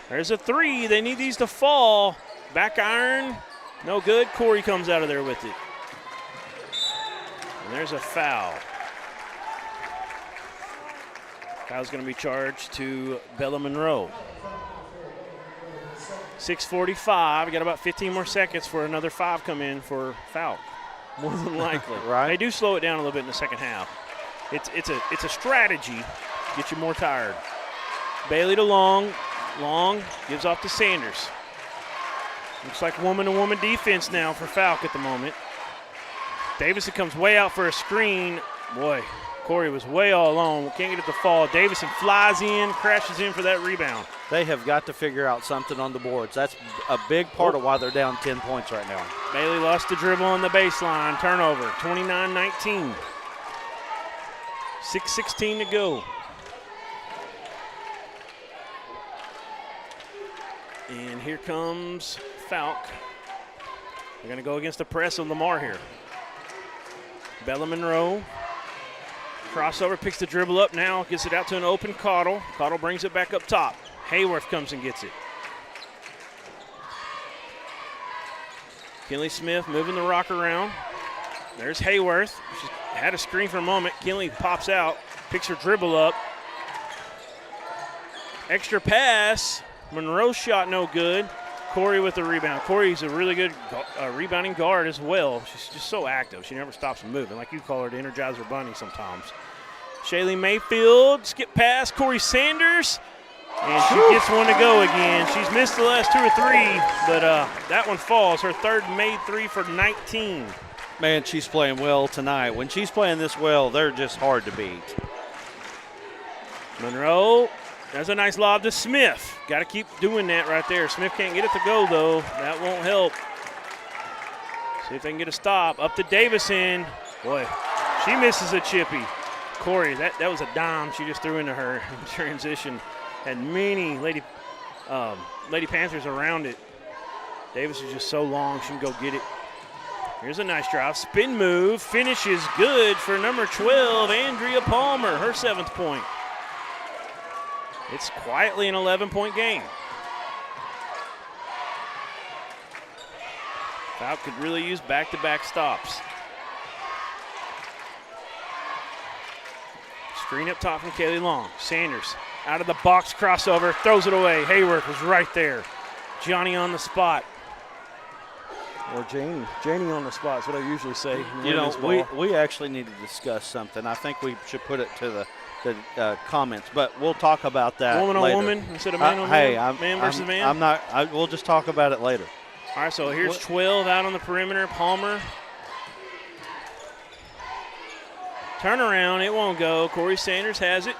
There's a three. They need these to fall. Back iron. No good. Corey comes out of there with it. And there's a foul. Foul's going to be charged to Bella Monroe. 6:45. We got about 15 more seconds for another 5 come in for Fouke. More than likely. Right. They do slow it down a little bit in the second half. It's a strategy. Get you more tired. Bailey to Long. Long gives off to Sanders. Looks like woman-to-woman defense now for Fouke at the moment. Davison comes way out for a screen. Boy, Corey was way all alone. Can't get it to fall. Davison flies in, crashes in for that rebound. They have got to figure out something on the boards. That's a big part of why they're down 10 points right now. Bailey lost the dribble on the baseline. Turnover, 29-19. 6:16 to go. And here comes Fouke. They're going to go against the press of Lamar here. Bella Monroe. Crossover, picks the dribble up now, gets it out to an open Cottle. Cottle brings it back up top. Hayworth comes and gets it. Kinley Smith moving the rock around. There's Hayworth. She had a screen for a moment. Kinley pops out, picks her dribble up. Extra pass. Monroe's shot no good. Corey with the rebound. Corey's a really good rebounding guard as well. She's just so active. She never stops moving, like you call her, the Energizer Bunny sometimes. Shaylee Mayfield, skip pass. Corey Sanders, and she gets one to go again. She's missed the last 2 or 3, but that one falls. Her third made 3 for 19. Man, she's playing well tonight. When she's playing this well, they're just hard to beat. Monroe. There's a nice lob to Smith. Got to keep doing that right there. Smith can't get it to go, though. That won't help. See if they can get a stop. Up to Davison. Boy, she misses a chippy. Corey, that was a dime she just threw into her in transition. Had many Lady Panthers around it. Davis is just so long, she can go get it. Here's a nice drive. Spin move. Finishes good for number 12, Andrea Palmer, her 7th point. It's quietly an 11-point game. Fouke could really use back-to-back stops. Screen up top from Kaylee Long. Sanders out of the box, crossover, throws it away. Hayworth was right there. Johnny on the spot. Or Janie. Janie on the spot is what I usually say. You know, we actually need to discuss something. I think we should put it to the comments, but we'll talk about that woman later. on woman instead of man on man? Man versus man? We'll just talk about it later. All right, so here's 12 out on the perimeter. Palmer. Turnaround, it won't go. Corey Sanders has it.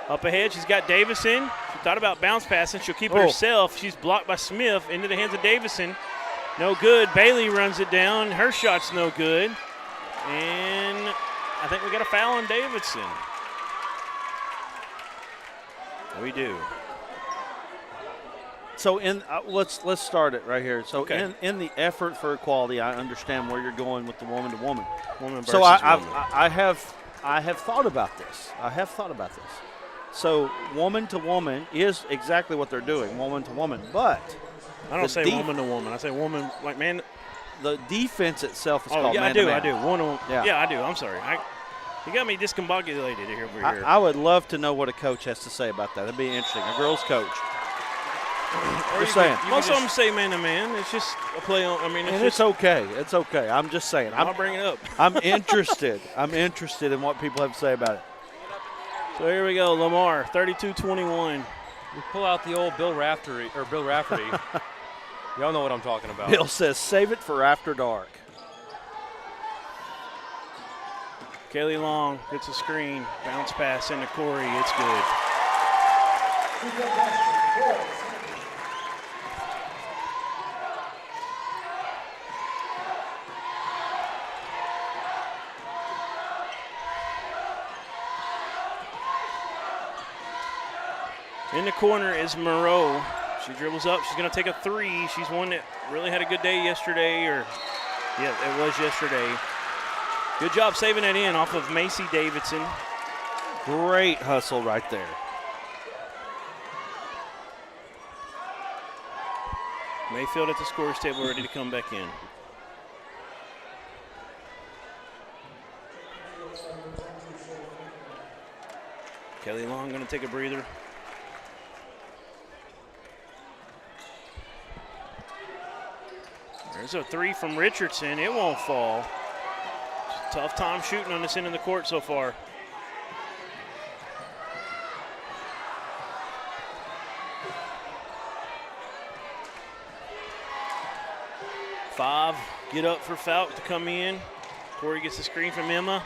Up ahead, she's got Davison. She thought about bounce passing. She'll keep it herself. She's blocked by Smith into the hands of Davison. No good. Bailey runs it down. Her shot's no good. And I think we got a foul on Davidson. We do. So let's start it right here. So okay. in the effort for equality, I understand where you're going with the woman to woman. Woman versus so woman. I have thought about this. So woman to woman is exactly what they're doing, woman to woman. But I don't say woman to woman. I say woman like man. The defense itself is called man to man. I do. One on, yeah, I do. I'm sorry. You got me discombobulated here. I would love to know what a coach has to say about that. That'd be interesting. A girls' coach. Just saying. Most of them say man to man. It's just a play on. I mean, it's okay. It's okay. I'm just saying. I'll bring it up. I'm interested. I'm interested in what people have to say about it. So here we go. Lamar, 32-21. We pull out the old Bill Raftery. Y'all know what I'm talking about. Bill says, "Save it for after dark." Kaylee Long gets a screen, bounce pass into Corey. It's good. In the corner is Moreau. She dribbles up. She's going to take a three. She's one that really had a good day yesterday. It was yesterday. Good job saving that in off of Macy Davidson. Great hustle right there. Mayfield at the scorer's table ready to come back in. Kelly Long going to take a breather. There's a three from Richardson. It won't fall. Tough time shooting on this end of the court so far. Five, get up for Fouke to come in. Corey gets the screen from Emma.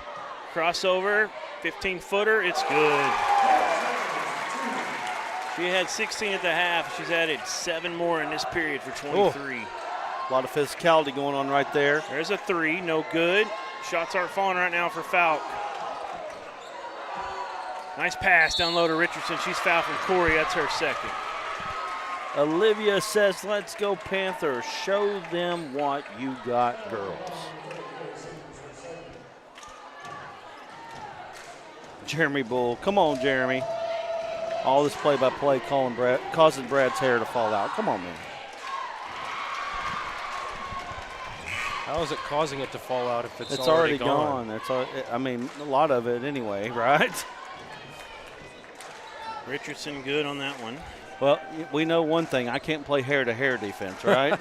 Crossover, 15-footer, it's good. She had 16 at the half. She's added 7 more in this period for 23. A lot of physicality going on right there. There's a three, no good. Shots aren't falling right now for Fouke. Nice pass down low to Richardson. She's fouled from Corey. That's her second. Olivia says, "Let's go Panthers. Show them what you got, girls." Jeremy Bull. Come on, Jeremy. All this play-by-play causing Brad's hair to fall out. Come on, man. How is it causing it to fall out if it's already gone? I mean, a lot of it anyway, right? Richardson good on that one. Well, we know one thing. I can't play hair-to-hair defense, right?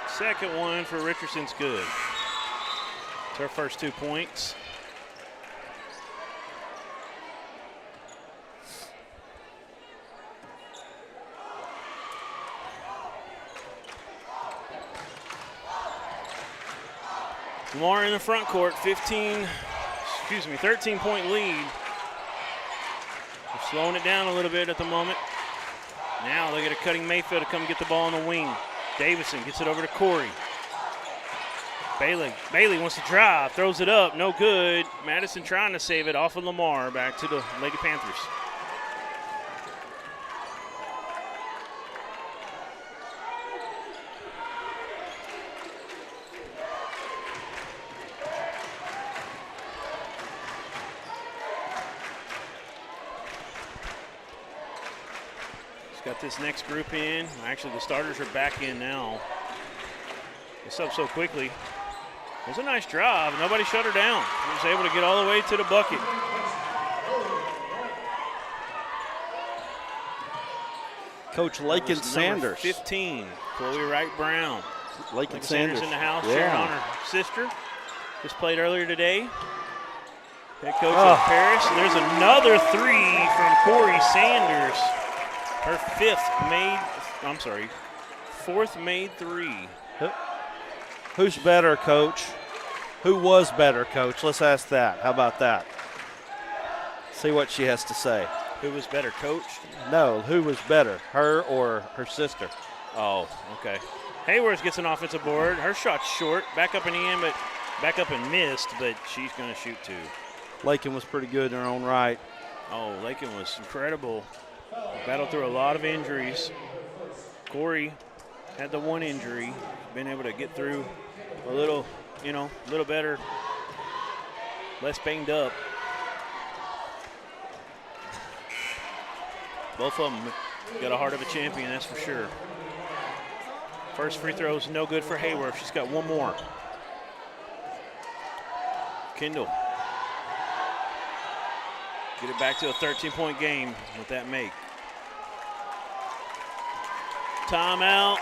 Second one for Richardson's good. It's her first 2 points. Lamar in the front court, 13-point lead. We're slowing it down a little bit at the moment. Now they get a cutting Mayfield to come get the ball on the wing. Davison gets it over to Corey. Bailey wants to drive, throws it up, no good. Madison trying to save it off of Lamar, back to the Lady Panthers. got this next group in. Actually, the starters are back in now. It's up so quickly. It was a nice drive. Nobody shut her down. She was able to get all the way to the bucket. Coach Lakin Sanders. 15, Chloe Wright Brown. Lakin Sanders in the house, yeah. cheering on her sister. Just played earlier today. Head coach of Paris. There's another three from Corey Sanders. Her fourth made three. Who's better, Coach? Who was better, Coach? Let's ask that. How about that? See what she has to say. Who was better, Coach? No, who was better, her or her sister? Oh, okay. Hayworth gets an offensive board. Her shot's short. Back up and missed, but she's going to shoot two. Lakin was pretty good in her own right. Oh, Lakin was incredible. Battled through a lot of injuries. Corey had the one injury. Been able to get through a little better. Less banged up. Both of them got a heart of a champion, that's for sure. First free throw is no good for Hayworth. She's got one more. Kendall. Get it back to a 13-point game with that make. Timeout.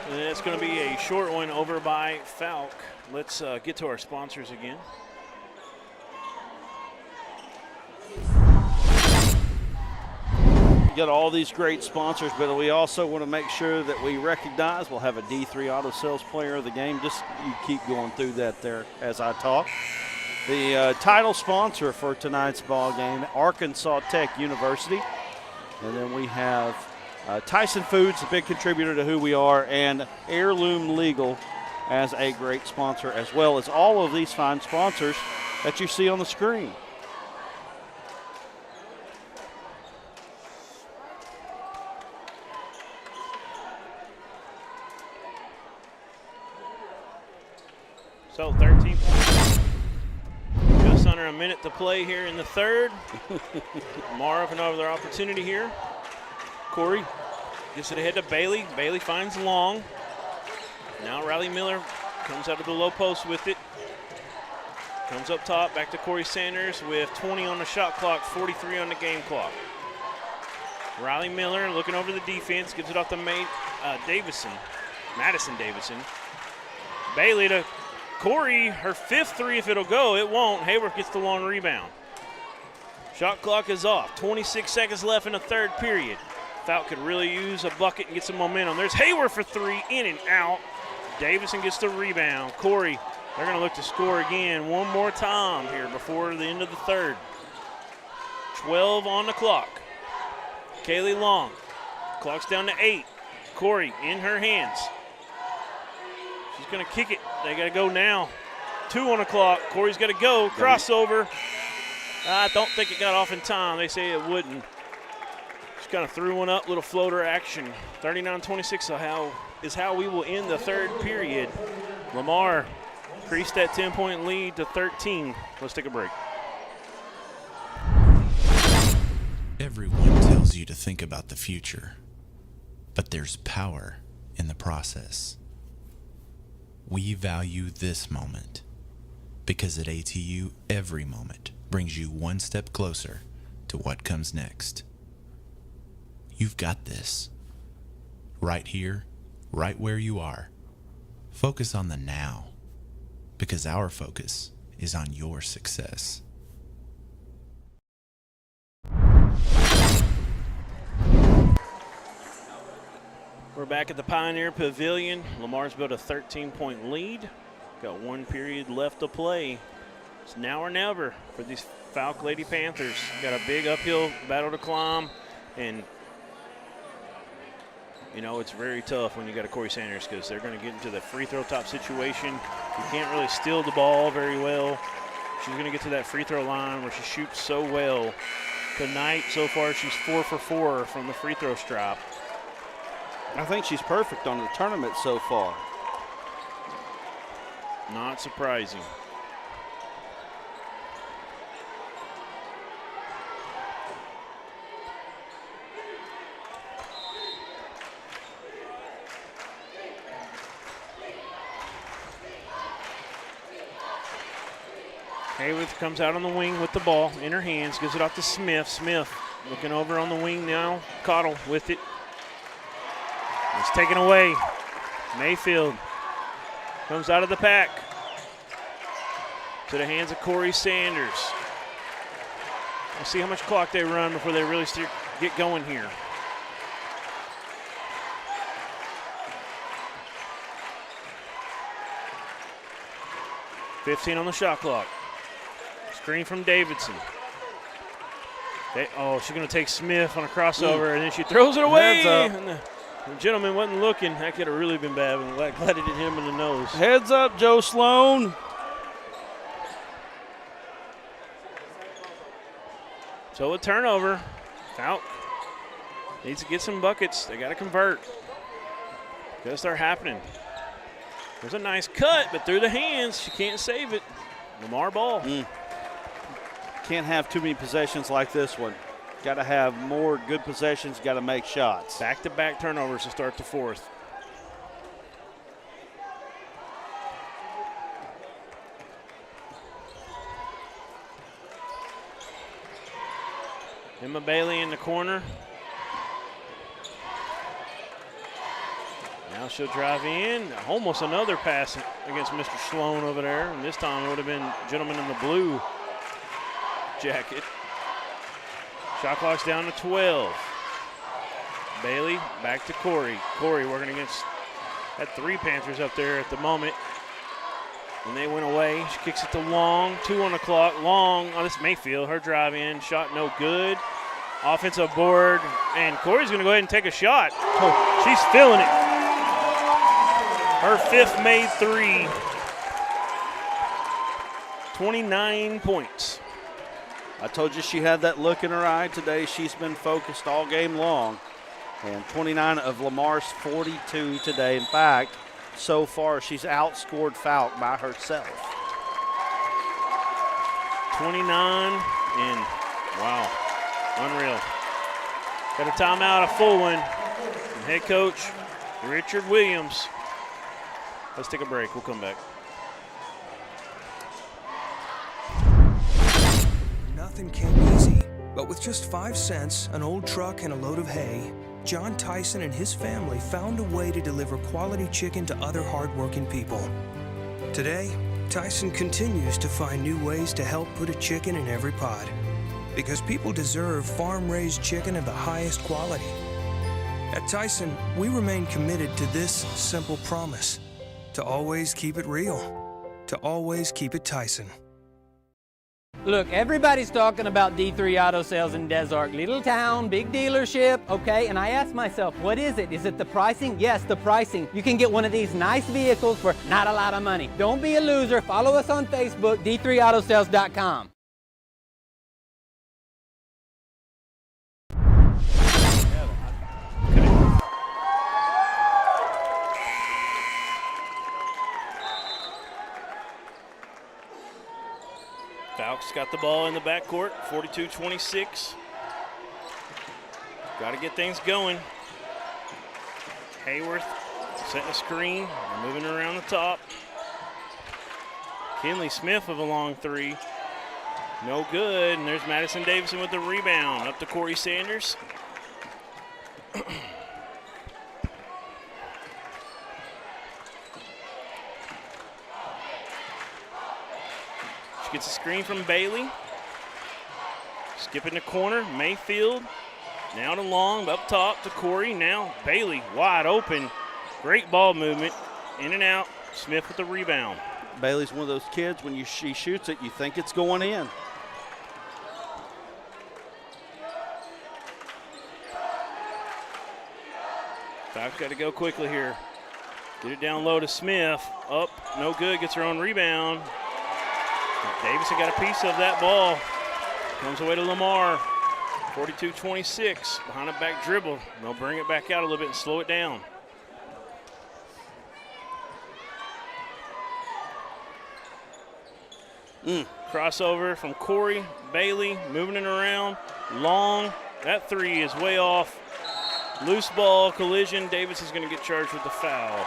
And it's going to be a short one over by Fouke. Let's get to our sponsors again. We got all these great sponsors, but we also want to make sure that we recognize we'll have a D3 Auto Sales Player of the Game. Just you keep going through that there as I talk. The title sponsor for tonight's ball game, Arkansas Tech University. And then we have Tyson Foods, a big contributor to who we are, and Heirloom Legal as a great sponsor, as well as all of these fine sponsors that you see on the screen. So 13 points. Just under a minute to play here in the third. Lamar up another their opportunity here. Corey gets it ahead to Bailey. Bailey finds Long. Now Riley Miller comes out of the low post with it. Comes up top, back to Corey Sanders with 20 on the shot clock, 43 on the game clock. Riley Miller looking over the defense, gives it off to Madison Davison. Bailey to Corey, her fifth three if it'll go. It won't. Hayworth gets the long rebound. Shot clock is off. 26 seconds left in the third period. Fouke could really use a bucket and get some momentum. There's Hayworth for three, in and out. Davison gets the rebound. Corey, they're going to look to score again one more time here before the end of the third. 12 on the clock. Kaylee Long. Clock's down to 8. Corey in her hands. She's going to kick it. They got to go now. 2 on the clock. Corey's got to go. Crossover. I don't think it got off in time. They say it wouldn't. Just kind of threw one up, little floater action. 39-26 is how we will end the third period. Lamar increased that 10-point lead to 13. Let's take a break. Everyone tells you to think about the future, but there's power in the process. We value this moment because at ATU, every moment brings you one step closer to what comes next. You've got this. Right here, right where you are. Focus on the now, because our focus is on your success. We're back at the Pioneer Pavilion. Lamar's built a 13-point lead. Got one period left to play. It's now or never for these Fouke Lady Panthers. Got a big uphill battle to climb, and you know it's very tough when you got a Corey Sanders because they're going to get into the free throw top situation. You can't really steal the ball very well. She's going to get to that free throw line where she shoots so well. Tonight, so far, she's 4 for 4 from the free throw stripe. I think she's perfect on the tournament so far. Not surprising. Hayworth comes out on the wing with the ball in her hands, gives it off to Smith. Smith looking over on the wing now. Cottle with it. It's taken away. Mayfield comes out of the pack to the hands of Corey Sanders. We'll see how much clock they run before they really get going here. .15 on the shot clock. Screen from Davidson. She's going to take Smith on a crossover, and then she throws it away. Heads up. And the gentleman wasn't looking. That could have really been bad. I'm glad it didn't hit him in the nose. Heads up, Joe Sloan. So a turnover. Fouke needs to get some buckets. They got to convert. Got to start happening. There's a nice cut, but through the hands, she can't save it. Lamar ball. Can't have too many possessions like this one. Got to have more good possessions, got to make shots. Back-to-back turnovers to start the fourth. Emma Bailey in the corner. Now she'll drive in. Almost another pass against Mr. Sloan over there. And this time it would have been gentleman in the blue jacket. Shot clock's down to 12. Bailey back to Corey. Corey working against that three Panthers up there at the moment. And they went away. She kicks it to Long. 2 on the clock. Long, this is Mayfield. Her drive in. Shot no good. Offensive board. And Corey's going to go ahead and take a shot. Oh, she's feeling it. Her fifth made three. 29 points. I told you she had that look in her eye today. She's been focused all game long. And 29 of Lamar's 42 today. In fact, so far she's outscored Fouke by herself. 29 and wow, unreal. Got a timeout, a full one. From head coach Richard Williams. Let's take a break. We'll come back. Nothing came easy, but with just 5 cents, an old truck, and a load of hay, John Tyson and his family found a way to deliver quality chicken to other hardworking people. Today, Tyson continues to find new ways to help put a chicken in every pot, because people deserve farm-raised chicken of the highest quality. At Tyson, we remain committed to this simple promise: to always keep it real, to always keep it Tyson. Look, everybody's talking about D3 Auto Sales in Des Arc. Little town, big dealership, okay? And I asked myself, what is it? Is it the pricing? Yes, the pricing. You can get one of these nice vehicles for not a lot of money. Don't be a loser. Follow us on Facebook, d3autosales.com. Fouke's got the ball in the backcourt, 42-26. Got to get things going. Hayworth setting a screen, moving around the top. Kinley Smith with a long three. No good, and there's Madison Davidson with the rebound. Up to Corey Sanders. Gets a screen from Bailey. Skipping the corner, Mayfield. Now to Long, up top to Corey. Now Bailey wide open. Great ball movement. In and out. Smith with the rebound. Bailey's one of those kids, when she shoots it, you think it's going in. Fouke's got to go quickly here. Get it down low to Smith. Up, no good, gets her own rebound. Davidson got a piece of that ball. Comes away to Lamar. 42-26. Behind a back dribble. They'll bring it back out a little bit and slow it down. Crossover from Corey. Bailey moving it around. Long. That three is way off. Loose ball, collision. Davidson's going to get charged with the foul.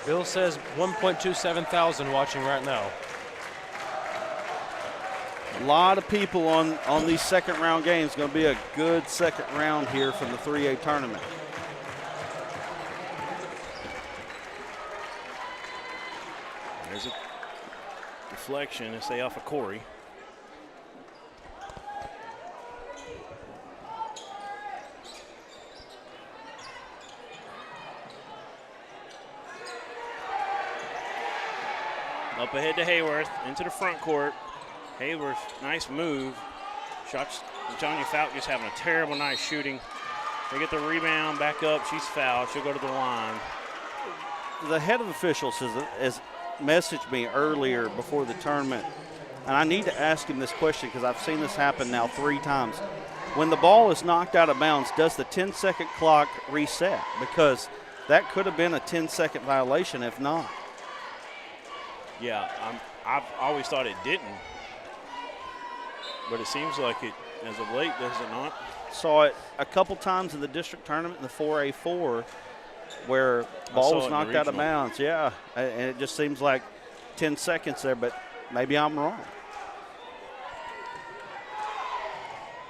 Bill says 1.27 thousand watching right now. A lot of people on these second round games. Going to be a good second round here from the 3A tournament. There's a deflection to stay off of Corey. Up ahead to Hayworth, into the front court. Hayworth, nice move. Shots, I'm telling you, Fouke just having a terrible night shooting. They get the rebound, back up, she's fouled. She'll go to the line. The head of officials has messaged me earlier before the tournament, and I need to ask him this question because I've seen this happen now 3 times. When the ball is knocked out of bounds, does the 10-second clock reset? Because that could have been a 10-second violation if not. Yeah, I've always thought it didn't, but it seems like it, as of late, does it not? Saw it a couple times in the district tournament in the 4A4 where ball was knocked out of bounds. Yeah, and it just seems like 10 seconds there, but maybe I'm wrong.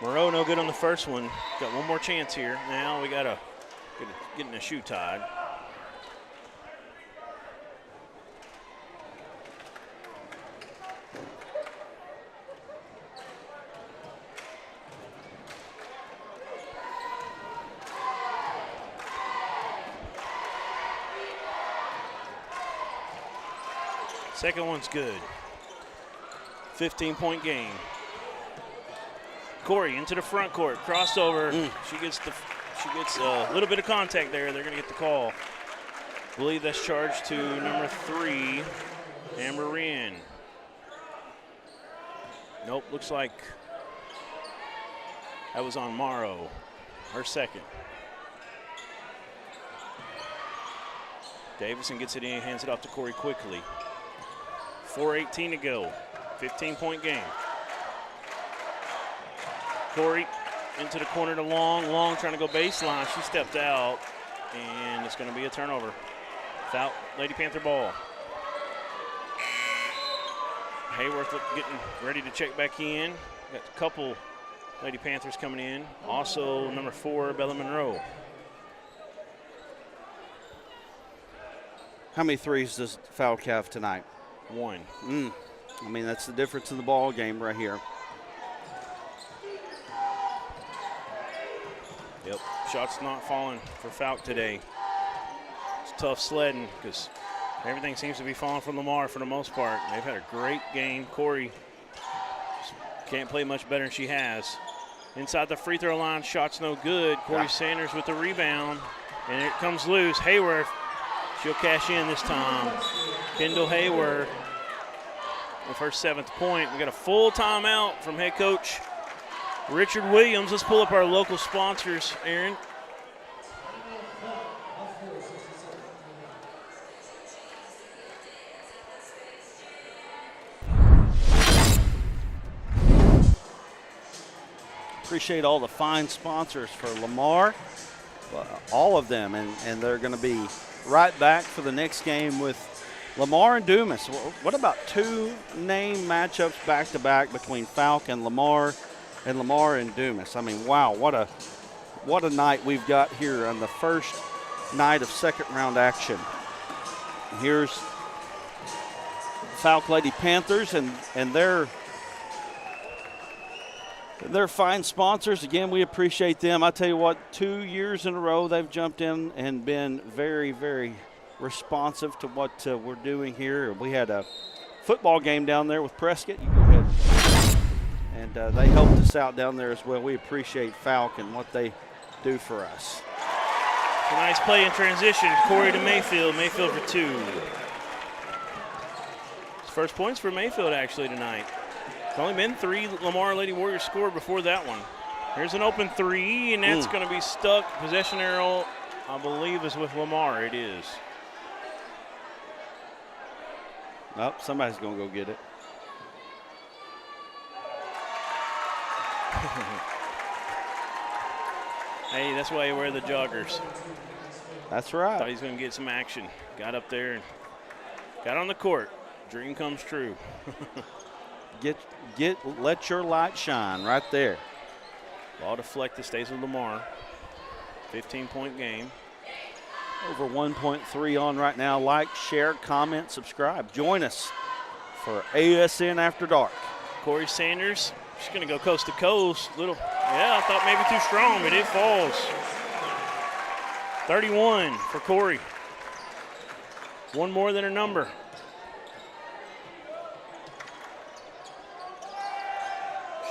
Moreau no good on the first one. Got one more chance here. Now we got to get in the shoe tied. Second one's good. 15-point game. Corey into the front court, crossover. She gets a little bit of contact there. They're going to get the call. I believe that's charged to number 3, Amber Wren. Nope, looks like that was on Morrow, her second. Davison gets it in, hands it off to Corey quickly. 4:18 to go, 15-point game. Corey into the corner to Long trying to go baseline. She stepped out, and it's going to be a turnover. Foul, Lady Panther ball. Hayworth getting ready to check back in. Got a couple Lady Panthers coming in. Also number 4, Bella Monroe. How many threes does Fouke have tonight? 1. I mean, that's the difference in the ball game right here. Yep, shots not falling for Fouke today. It's tough sledding because everything seems to be falling from Lamar for the most part. They've had a great game. Corey can't play much better than she has. Inside the free throw line, shots no good. Corey Sanders with the rebound, and it comes loose. Hayworth, she'll cash in this time. Kendall Hayworth with her 7th point. We got a full timeout from head coach Richard Williams. Let's pull up our local sponsors, Aaron. Appreciate all the fine sponsors for Lamar, all of them, and they're going to be right back for the next game with Lamar and Dumas. What about 2 name matchups back-to-back between Fouke and Lamar and Dumas? I mean, wow, what a night we've got here on the first night of second-round action. Here's Fouke Lady Panthers and they're fine sponsors. Again, we appreciate them. I tell you what, 2 years in a row they've jumped in and been very, very responsive to what we're doing here. We had a football game down there with Prescott. You go ahead. And they helped us out down there as well. We appreciate Fouke and what they do for us. A nice play in transition. Corey to Mayfield. Mayfield for 2. First points for Mayfield actually tonight. It's only been 3 Lamar Lady Warriors scored before that one. Here's an open 3, and that's going to be stuck. Possession arrow, I believe, is with Lamar. It is. Nope, somebody's going to go get it. Hey, that's why you wear the joggers. That's right. Thought he was going to get some action. Got up there and got on the court. Dream comes true. Let your light shine right there. Ball deflected, stays with Lamar. 15-point game. Over 1.3 on right now. Like, share, comment, subscribe. Join us for ASN After Dark. Corey Sanders, she's going to go coast to coast. I thought maybe too strong, but it falls. 31 for Corey. One more than her number.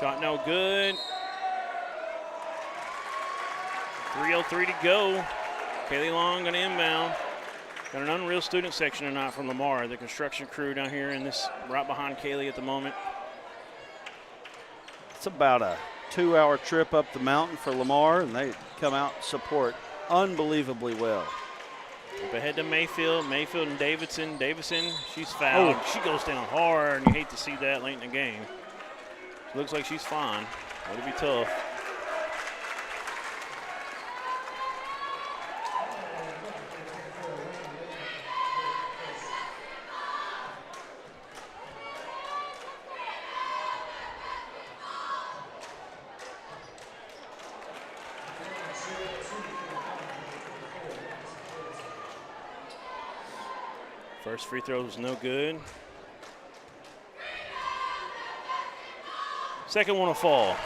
Shot no good. 3:03 to go. Kaylee Long going to inbound. Got an unreal student section tonight from Lamar, the construction crew down here in this right behind Kaylee at the moment. It's about a 2-hour trip up the mountain for Lamar, and they come out and support unbelievably well. Up ahead to Mayfield and Davidson. She's fouled. She goes down hard, and you hate to see that late in the game. Looks like she's fine. That'll be tough. First free throw was no good. Second one will fall.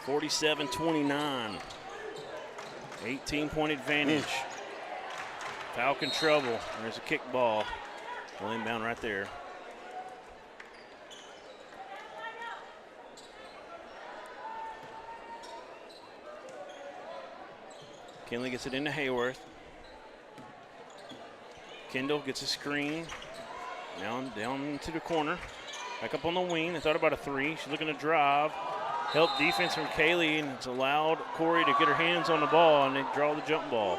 (47-29). 18-point advantage. Fouke in trouble. There's a kick ball. Will inbound right there. Kinley gets it into Hayworth. Kendall gets a screen. Down into the corner. Back up on the wing. They thought about a three. She's looking to drive. Help defense from Kaylee, and it's allowed Corey to get her hands on the ball, and they draw the jump ball.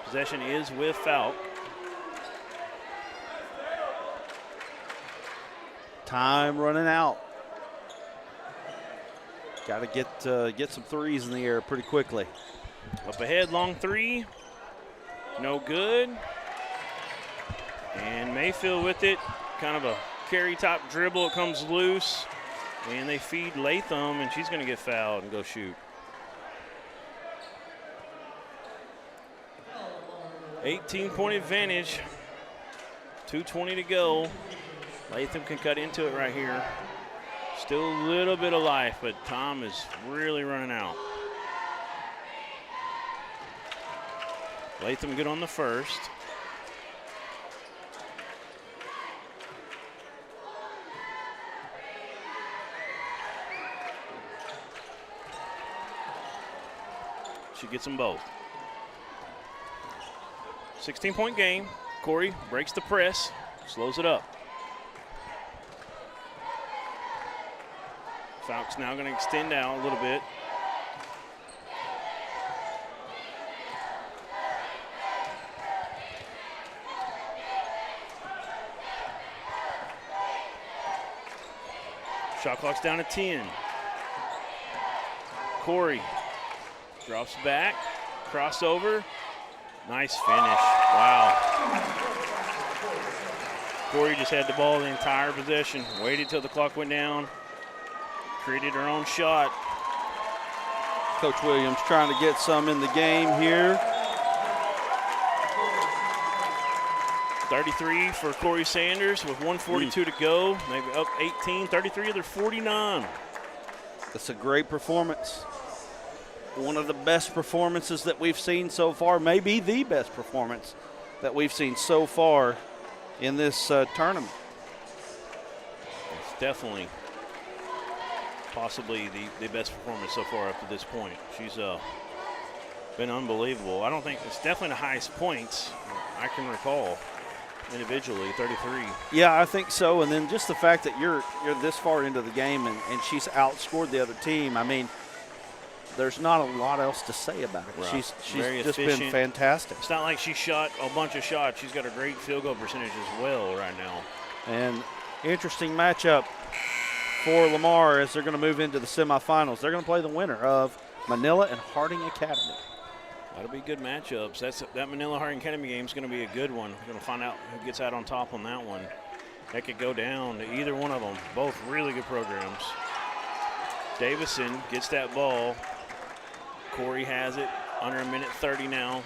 Possession is with Fouke. Time running out. Got to get some threes in the air pretty quickly. Up ahead, long three. No good. And Mayfield with it. Kind of a carry top dribble. It comes loose. And they feed Latham, and she's going to get fouled and go shoot. 18-point advantage. 2:20 to go. Latham can cut into it right here. Still a little bit of life, but time is really running out. Latham good on the first. She gets them both. 16-point game. Corey breaks the press, slows it up. Fouke's now going to extend out a little bit. Shot clock's down to 10. Corey drops back, crossover. Nice finish. Wow. Corey just had the ball the entire possession. Waited till the clock went down. Created her own shot. Coach Williams trying to get some in the game here. 33 for Corey Sanders with 1:42 to go. Maybe up 18, 33 of their 49. That's a great performance. One of the best performances that we've seen so far, maybe the best performance that we've seen so far in this tournament. It's definitely possibly the best performance so far up to this point. She's been unbelievable. I don't think it's definitely the highest points I can recall individually, 33. Yeah, I think so. And then just the fact that you're this far into the game and she's outscored the other team. I mean, there's not a lot else to say about it. Right. She's Very just efficient. been fantastic. It's not like she shot a bunch of shots. She's got a great field goal percentage as well right now. And interesting matchup for Lamar as they're going to move into the semifinals. They're going to play the winner of Manila and Harding Academy. That'll be good matchups. That Manila Harding Academy game is going to be a good one. We're going to find out who gets out on top on that one. That could go down to either one of them. Both really good programs. Davison gets that ball. Corey has it. Under a minute 30 now.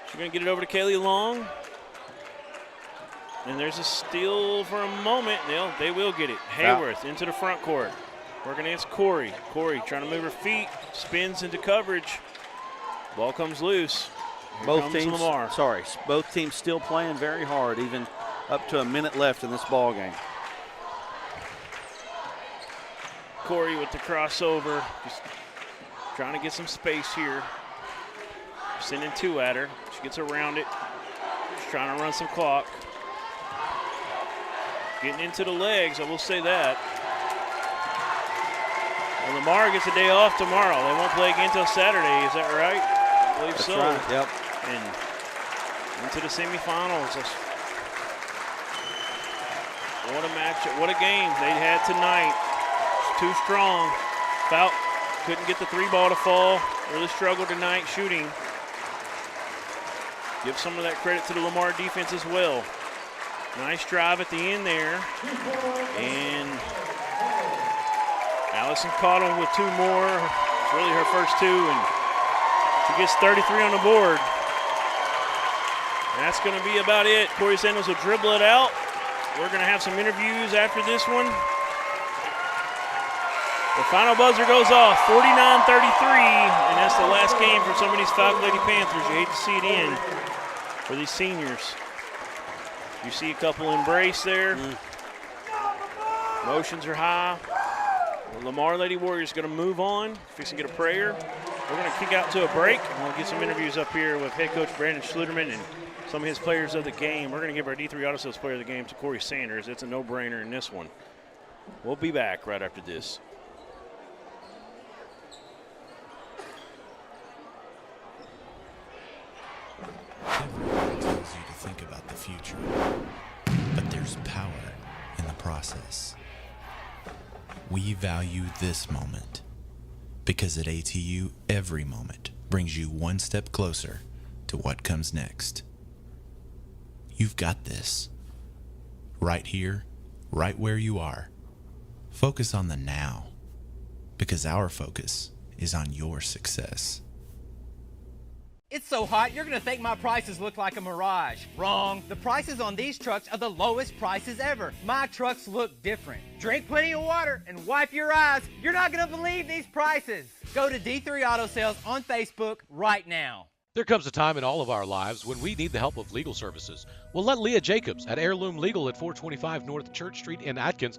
She's going to get it over to Kaylee Long. And there's a steal for a moment. They will get it. Hayworth into the front court. Working against Corey. Corey trying to move her feet. Spins into coverage. Ball comes loose. Here both comes teams, Lamar. both teams still playing very hard, even up to a minute left in this ball game. Corey with the crossover. Just trying to get some space here. Sending two at her. She gets around it. She's trying to run some clock. Getting into the legs, I will say that. And Lamar gets a day off tomorrow. They won't play again until Saturday. Is that right? I believe That's so. Right. Yep. And into the semifinals. What a matchup. What a game they had tonight. Too strong. Fouke couldn't get the three ball to fall. Really struggled tonight shooting. Give some of that credit to the Lamar defense as well. Nice drive at the end there. And Allison caught him with two more. It's really her first two, and she gets 33 on the board. And that's going to be about it. Corey Sandals will dribble it out. We're going to have some interviews after this one. The final buzzer goes off, 49-33, and that's the last game for some of these Fouke Lady Panthers. You hate to see it end for these seniors. You see a couple embrace there. Emotions are high. The Lamar Lady Warriors going to move on, fixing to get a prayer. We're going to kick out to a break, and we'll get some interviews up here with head coach Brandon Schluterman and some of his players of the game. We're going to give our D3 Auto Sales player of the game to Corey Sanders. It's a no-brainer in this one. We'll be back right after this. Everyone tells you to think about the future, but there's power in the process. We value this moment because at ATU, every moment brings you one step closer to what comes next. You've got this. Right here, right where you are. Focus on the now, because our focus is on your success. It's so hot, you're gonna think my prices look like a mirage. Wrong. The prices on these trucks are the lowest prices ever. My trucks look different. Drink plenty of water and wipe your eyes. You're not gonna believe these prices. Go to D3 Auto Sales on Facebook right now. There comes a time in all of our lives when we need the help of legal services. Well, let Leah Jacobs at Heirloom Legal at 425 North Church Street in Atkins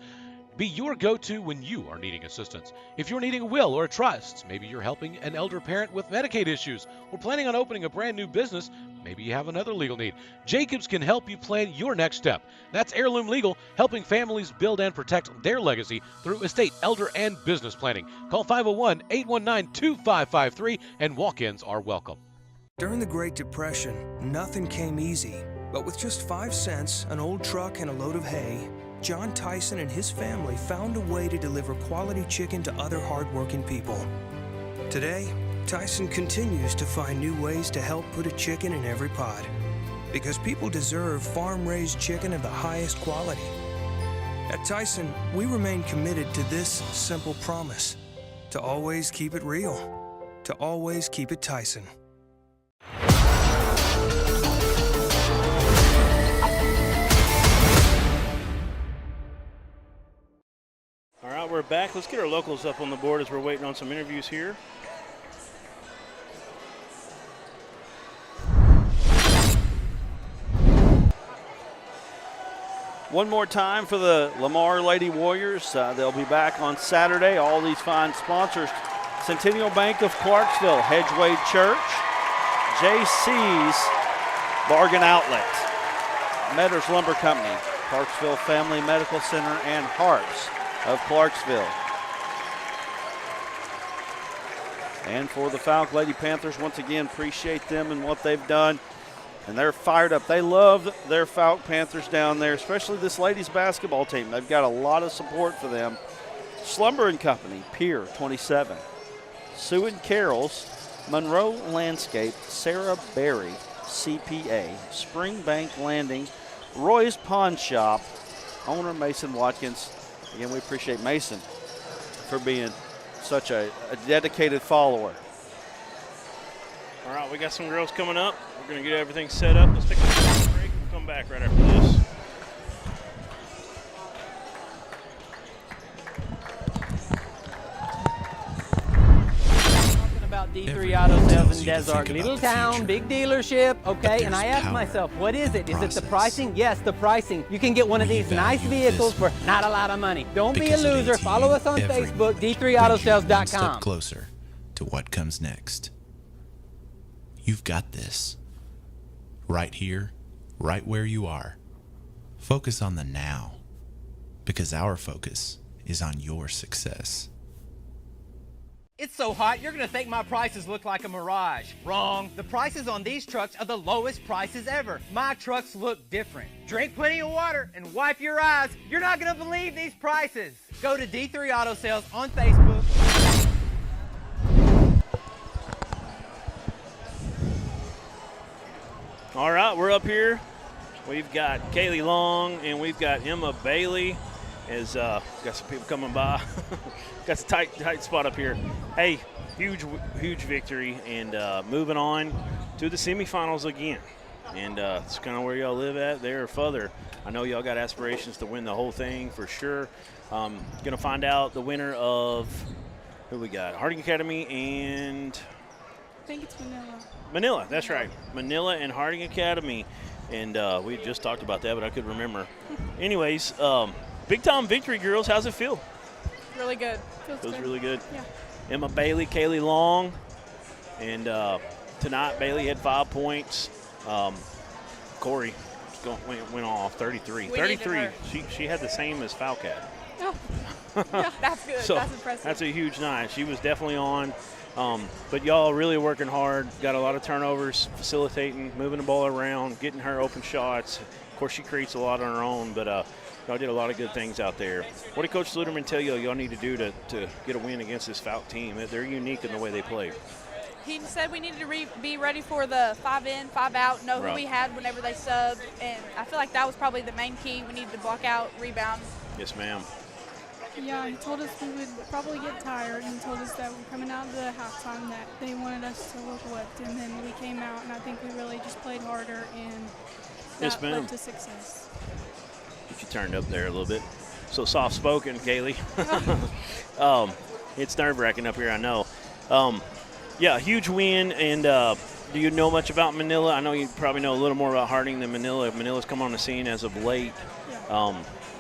be your go-to when you are needing assistance. If you're needing a will or a trust, maybe you're helping an elder parent with Medicaid issues, or planning on opening a brand new business, maybe you have another legal need. Jacobs can help you plan your next step. That's Heirloom Legal, helping families build and protect their legacy through estate, elder, and business planning. Call 501-819-2553, and walk-ins are welcome. During the Great Depression, nothing came easy. But with just 5 cents, an old truck, and a load of hay, John Tyson and his family found a way to deliver quality chicken to other hardworking people. Today, Tyson continues to find new ways to help put a chicken in every pot. Because people deserve farm-raised chicken of the highest quality. At Tyson, we remain committed to this simple promise: to always keep it real, to always keep it Tyson. All right, we're back. Let's get our locals up on the board as we're waiting on some interviews here. One more time for the Lamar Lady Warriors. They'll be back on Saturday. All these fine sponsors: Centennial Bank of Clarksville, Hedgeway Church, JC's Bargain Outlet, Metters Lumber Company, Clarksville Family Medical Center, and Hearts of Clarksville. And for the Fouke Lady Panthers, once again, appreciate them and what they've done. And they're fired up. They love their Fouke Panthers down there, especially this ladies basketball team. They've got a lot of support for them. Slumber and Company, Pier 27. Sue and Carol's, Monroe Landscape, Sarah Berry, CPA, Springbank Landing, Roy's Pawn Shop, owner Mason Watkins. Again, we appreciate Mason for being such a dedicated follower. All right, we got some girls coming up. We're going to get everything set up. Let's take a short break. We'll come back right after this. D3 Auto Sales in Desert, little town, big dealership, okay? And I asked myself, what is it? Is it the pricing? Yes, the pricing. You can get one of these nice vehicles for not a lot of money. Don't be a loser. Follow us on Facebook, d3autosales.com. Step closer to what comes next. You've got this. Right here, right where you are. Focus on the now, because our focus is on your success. It's so hot, you're gonna think my prices look like a mirage. Wrong. The prices on these trucks are the lowest prices ever. My trucks look different. Drink plenty of water and wipe your eyes. You're not gonna believe these prices. Go to D3 Auto Sales on Facebook. All right, we're up here. We've got Kaylee Long and we've got Emma Bailey. As got some people coming by. Got a tight spot up here. Hey, huge victory, and moving on to the semifinals again. And it's kind of where y'all live at, there or further. I know y'all got aspirations to win the whole thing for sure. Gonna find out the winner of who we got, Harding Academy and I think it's Manila. Manila, that's right. Manila and Harding Academy. And we just talked about that, but I couldn't remember. Anyways, big time victory, girls. How's it feel? Really good. Feels really good. Yeah. Emma Bailey, Kaylee Long, and tonight Bailey had 5 points. Corey went off 33. 33. She had the same as Fouke had. Oh. Yeah, that's good. So that's impressive. That's a huge night. She was definitely on. But y'all really working hard. Got a lot of turnovers, facilitating, moving the ball around, getting her open shots. Of course, she creates a lot on her own, but y'all did a lot of good things out there. What did Coach Sluderman tell y'all need to do to get a win against this Fouke team? They're unique in the way they play. He said we needed to be ready for the 5 in, 5 out, know who we had whenever they subbed, and I feel like that was probably the main key. We needed to block out, rebound. Yes, ma'am. Yeah, he told us we would probably get tired, and he told us that we're coming out of the halftime that they wanted us to look whipped, and then we came out, and I think we really just played harder, and that led to success. Get you turned up there a little bit. So soft-spoken, Kaylee. It's nerve-wracking up here, I know. Yeah, huge win, and do you know much about Manila? I know you probably know a little more about Harding than Manila. Manila's come on the scene as of late.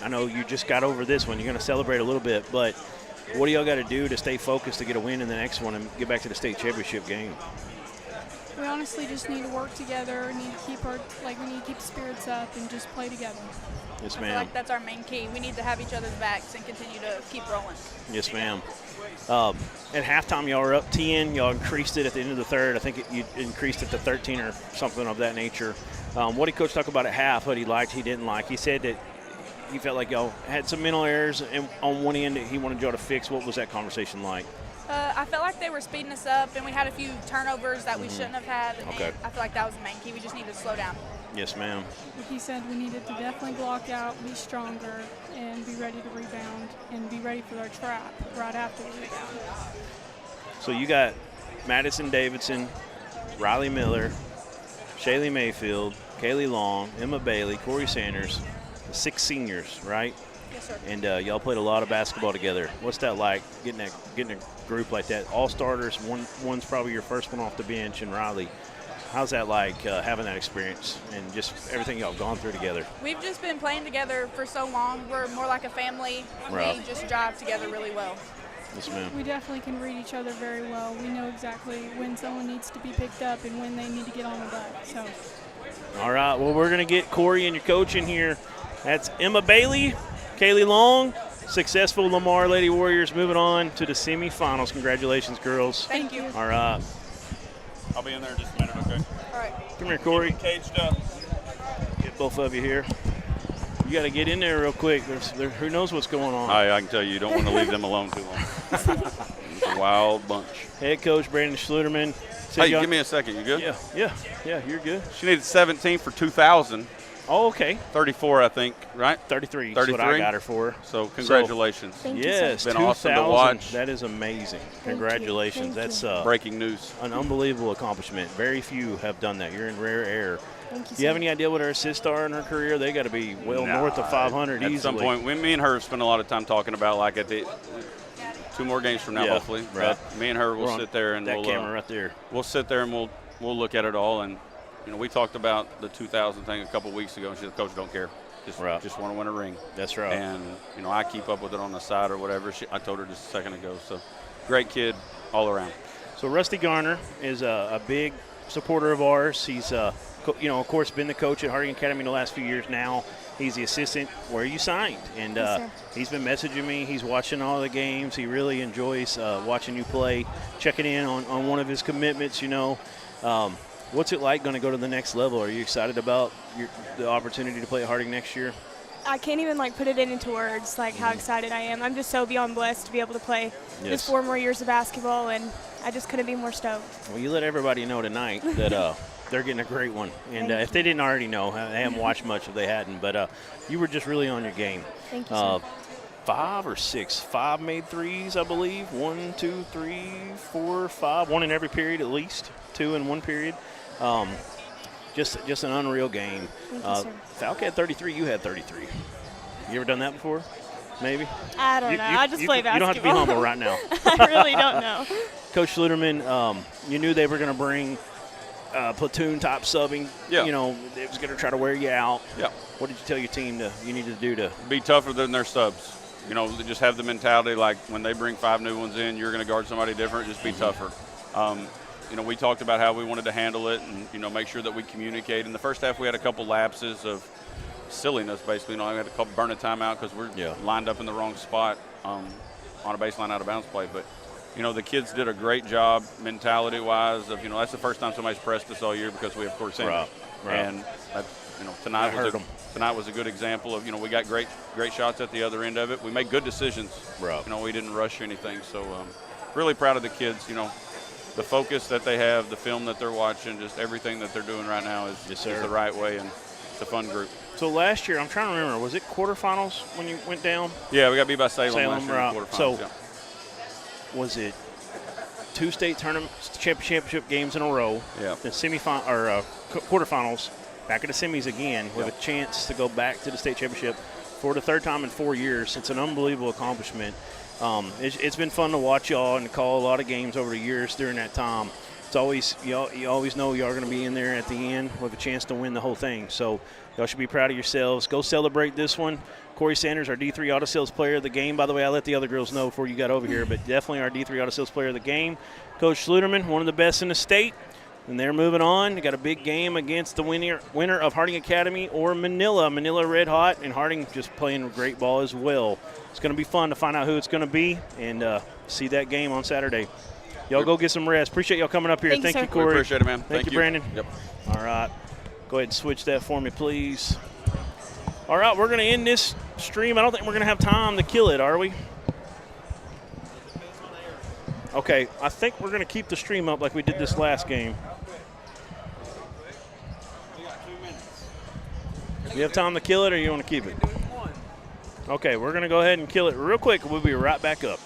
I know you just got over this one. You're going to celebrate a little bit, but what do y'all got to do to stay focused to get a win in the next one and get back to the state championship game? We honestly just need to work together. We need to keep the spirits up and just play together. Yes, I ma'am. feel like that's our main key. We need to have each other's backs and continue to keep rolling. Yes, ma'am. At halftime, y'all were up 10. Y'all increased it at the end of the third. I think you increased it to 13 or something of that nature. What did Coach talk about at half, what he liked, he didn't like? He said that he felt like y'all had some mental errors on one end that he wanted y'all to fix. What was that conversation like? I felt like they were speeding us up, and we had a few turnovers that we shouldn't have had. And Okay. I feel like that was the main key. We just need to slow down. Yes, ma'am. Like he said, we needed to definitely block out, be stronger, and be ready to rebound, and be ready for our trap right after the rebound. So you got Madison Davidson, Riley Miller, Shaylee Mayfield, Kaylee Long, Emma Bailey, Corey Sanders, 6 seniors, right? Yes, sir. And y'all played a lot of basketball together. What's that like, getting a group like that? All starters, one's probably your first one off the bench, and Riley. How's that like, having that experience and just everything y'all gone through together? We've just been playing together for so long. We're more like a family. Right. We just jive together really well. Yes, ma'am. We definitely can read each other very well. We know exactly when someone needs to be picked up and when they need to get on the butt. So. All right, well, we're going to get Corey and your coach in here. That's Emma Bailey, Kaylee Long, successful Lamar Lady Warriors moving on to the semifinals. Congratulations, girls. Thank you. All right. I'll be in there in just a minute, okay? All right. Come here, Corey. Caged up. Get both of you here. got to get in there real quick. Who knows what's going on? I can tell you don't want to leave them alone too long. It's a wild bunch. Head coach Brandon Schluterman. Hey, give me a second. You good? Yeah, you're good. She needed 17 for 2,000. Oh, okay. 34, I think, right? 33 is what I got her for. So congratulations. Yes, it's been awesome to watch. That is amazing. Congratulations. That's breaking news. An unbelievable accomplishment. Very few have done that. You're in rare air. Do you have any idea what her assists are in her career? They got to be north of 500 easily. At some point, me and her spent a lot of time talking about, like, at the 2 more games from now, hopefully. Right. But me and her will sit there and camera right there. We'll sit there and we'll look at it all. And we talked about the 2,000 thing a couple weeks ago, and she said, "Coach, don't care. Just want to win a ring." That's right. And I keep up with it on the side or whatever. I told her just a second ago. So great kid all around. So Rusty Garner is a big supporter of ours. He's of course, been the coach at Harding Academy the last few years now. He's the assistant where you signed. And he's been messaging me. He's watching all the games. He really enjoys watching you play, checking in on one of his commitments, What's it like going to go to the next level? Are you excited about the opportunity to play at Harding next year? I can't even put it into words how excited I am. I'm just so beyond blessed to be able to play just 4 more years of basketball, and I just couldn't be more stoked. Well, you let everybody know tonight that they're getting a great one. And if they didn't already know, they haven't watched much if they hadn't, but you were just really on your game. Thank you, sir. 5 or 6, 5 made threes, I believe. 1, 2, 3, 4, 5. 1 in every period at least. 2 in one period. Just an unreal game. Fouke had 33. You had 33. You ever done that before? Maybe? I don't know. I just play basketball. You don't have to be humble right now. I really don't know. Coach Schluterman, you knew they were going to bring platoon top subbing. Yeah. It was going to try to wear you out. Yeah. What did you tell your team you needed to do to be tougher than their subs? They just have the mentality like when they bring 5 new ones in, you're going to guard somebody different. Just be tougher. We talked about how we wanted to handle it and, make sure that we communicate. In the first half, we had a couple lapses of silliness, basically. I had a couple burn a timeout because we're lined up in the wrong spot on a baseline out of bounds play. But, the kids did a great job mentality-wise of, that's the first time somebody's pressed us all year because we have Corey Sanders. Right. And, tonight was a good example of, we got great shots at the other end of it. We made good decisions. Right. We didn't rush anything. So, really proud of the kids, the focus that they have, the film that they're watching, just everything that they're doing right now is the right way, and it's a fun group. So last year, I'm trying to remember, was it quarterfinals when you went down? Yeah, we got beat by Salem last year in quarterfinals. So was it 2 state tournaments, championship games in a row? Yeah. The quarterfinals, back at the semis again with a chance to go back to the state championship for the 3rd time in 4 years. It's an unbelievable accomplishment. It's been fun to watch y'all and call a lot of games over the years during that time. It's always you always know y'all are going to be in there at the end with a chance to win the whole thing. So y'all should be proud of yourselves. Go celebrate this one. Corey Sanders, our D3 Auto Sales Player of the Game. By the way, I let the other girls know before you got over here, but definitely our D3 Auto Sales Player of the Game. Coach Schluterman, one of the best in the state. And they're moving on. They got a big game against the winner of Harding Academy or Manila. Manila red hot, and Harding just playing great ball as well. It's going to be fun to find out who it's going to be and see that game on Saturday. Y'all go get some rest. Appreciate y'all coming up here. Thank you, Corey. We appreciate it, man. Thank you, Brandon. Yep. All right. Go ahead and switch that for me, please. All right, we're going to end this stream. I don't think we're going to have time to kill it, are we? Okay, I think we're going to keep the stream up like we did this last game. You have time to kill it, or you want to keep it? Okay, we're going to go ahead and kill it real quick. We'll be right back up.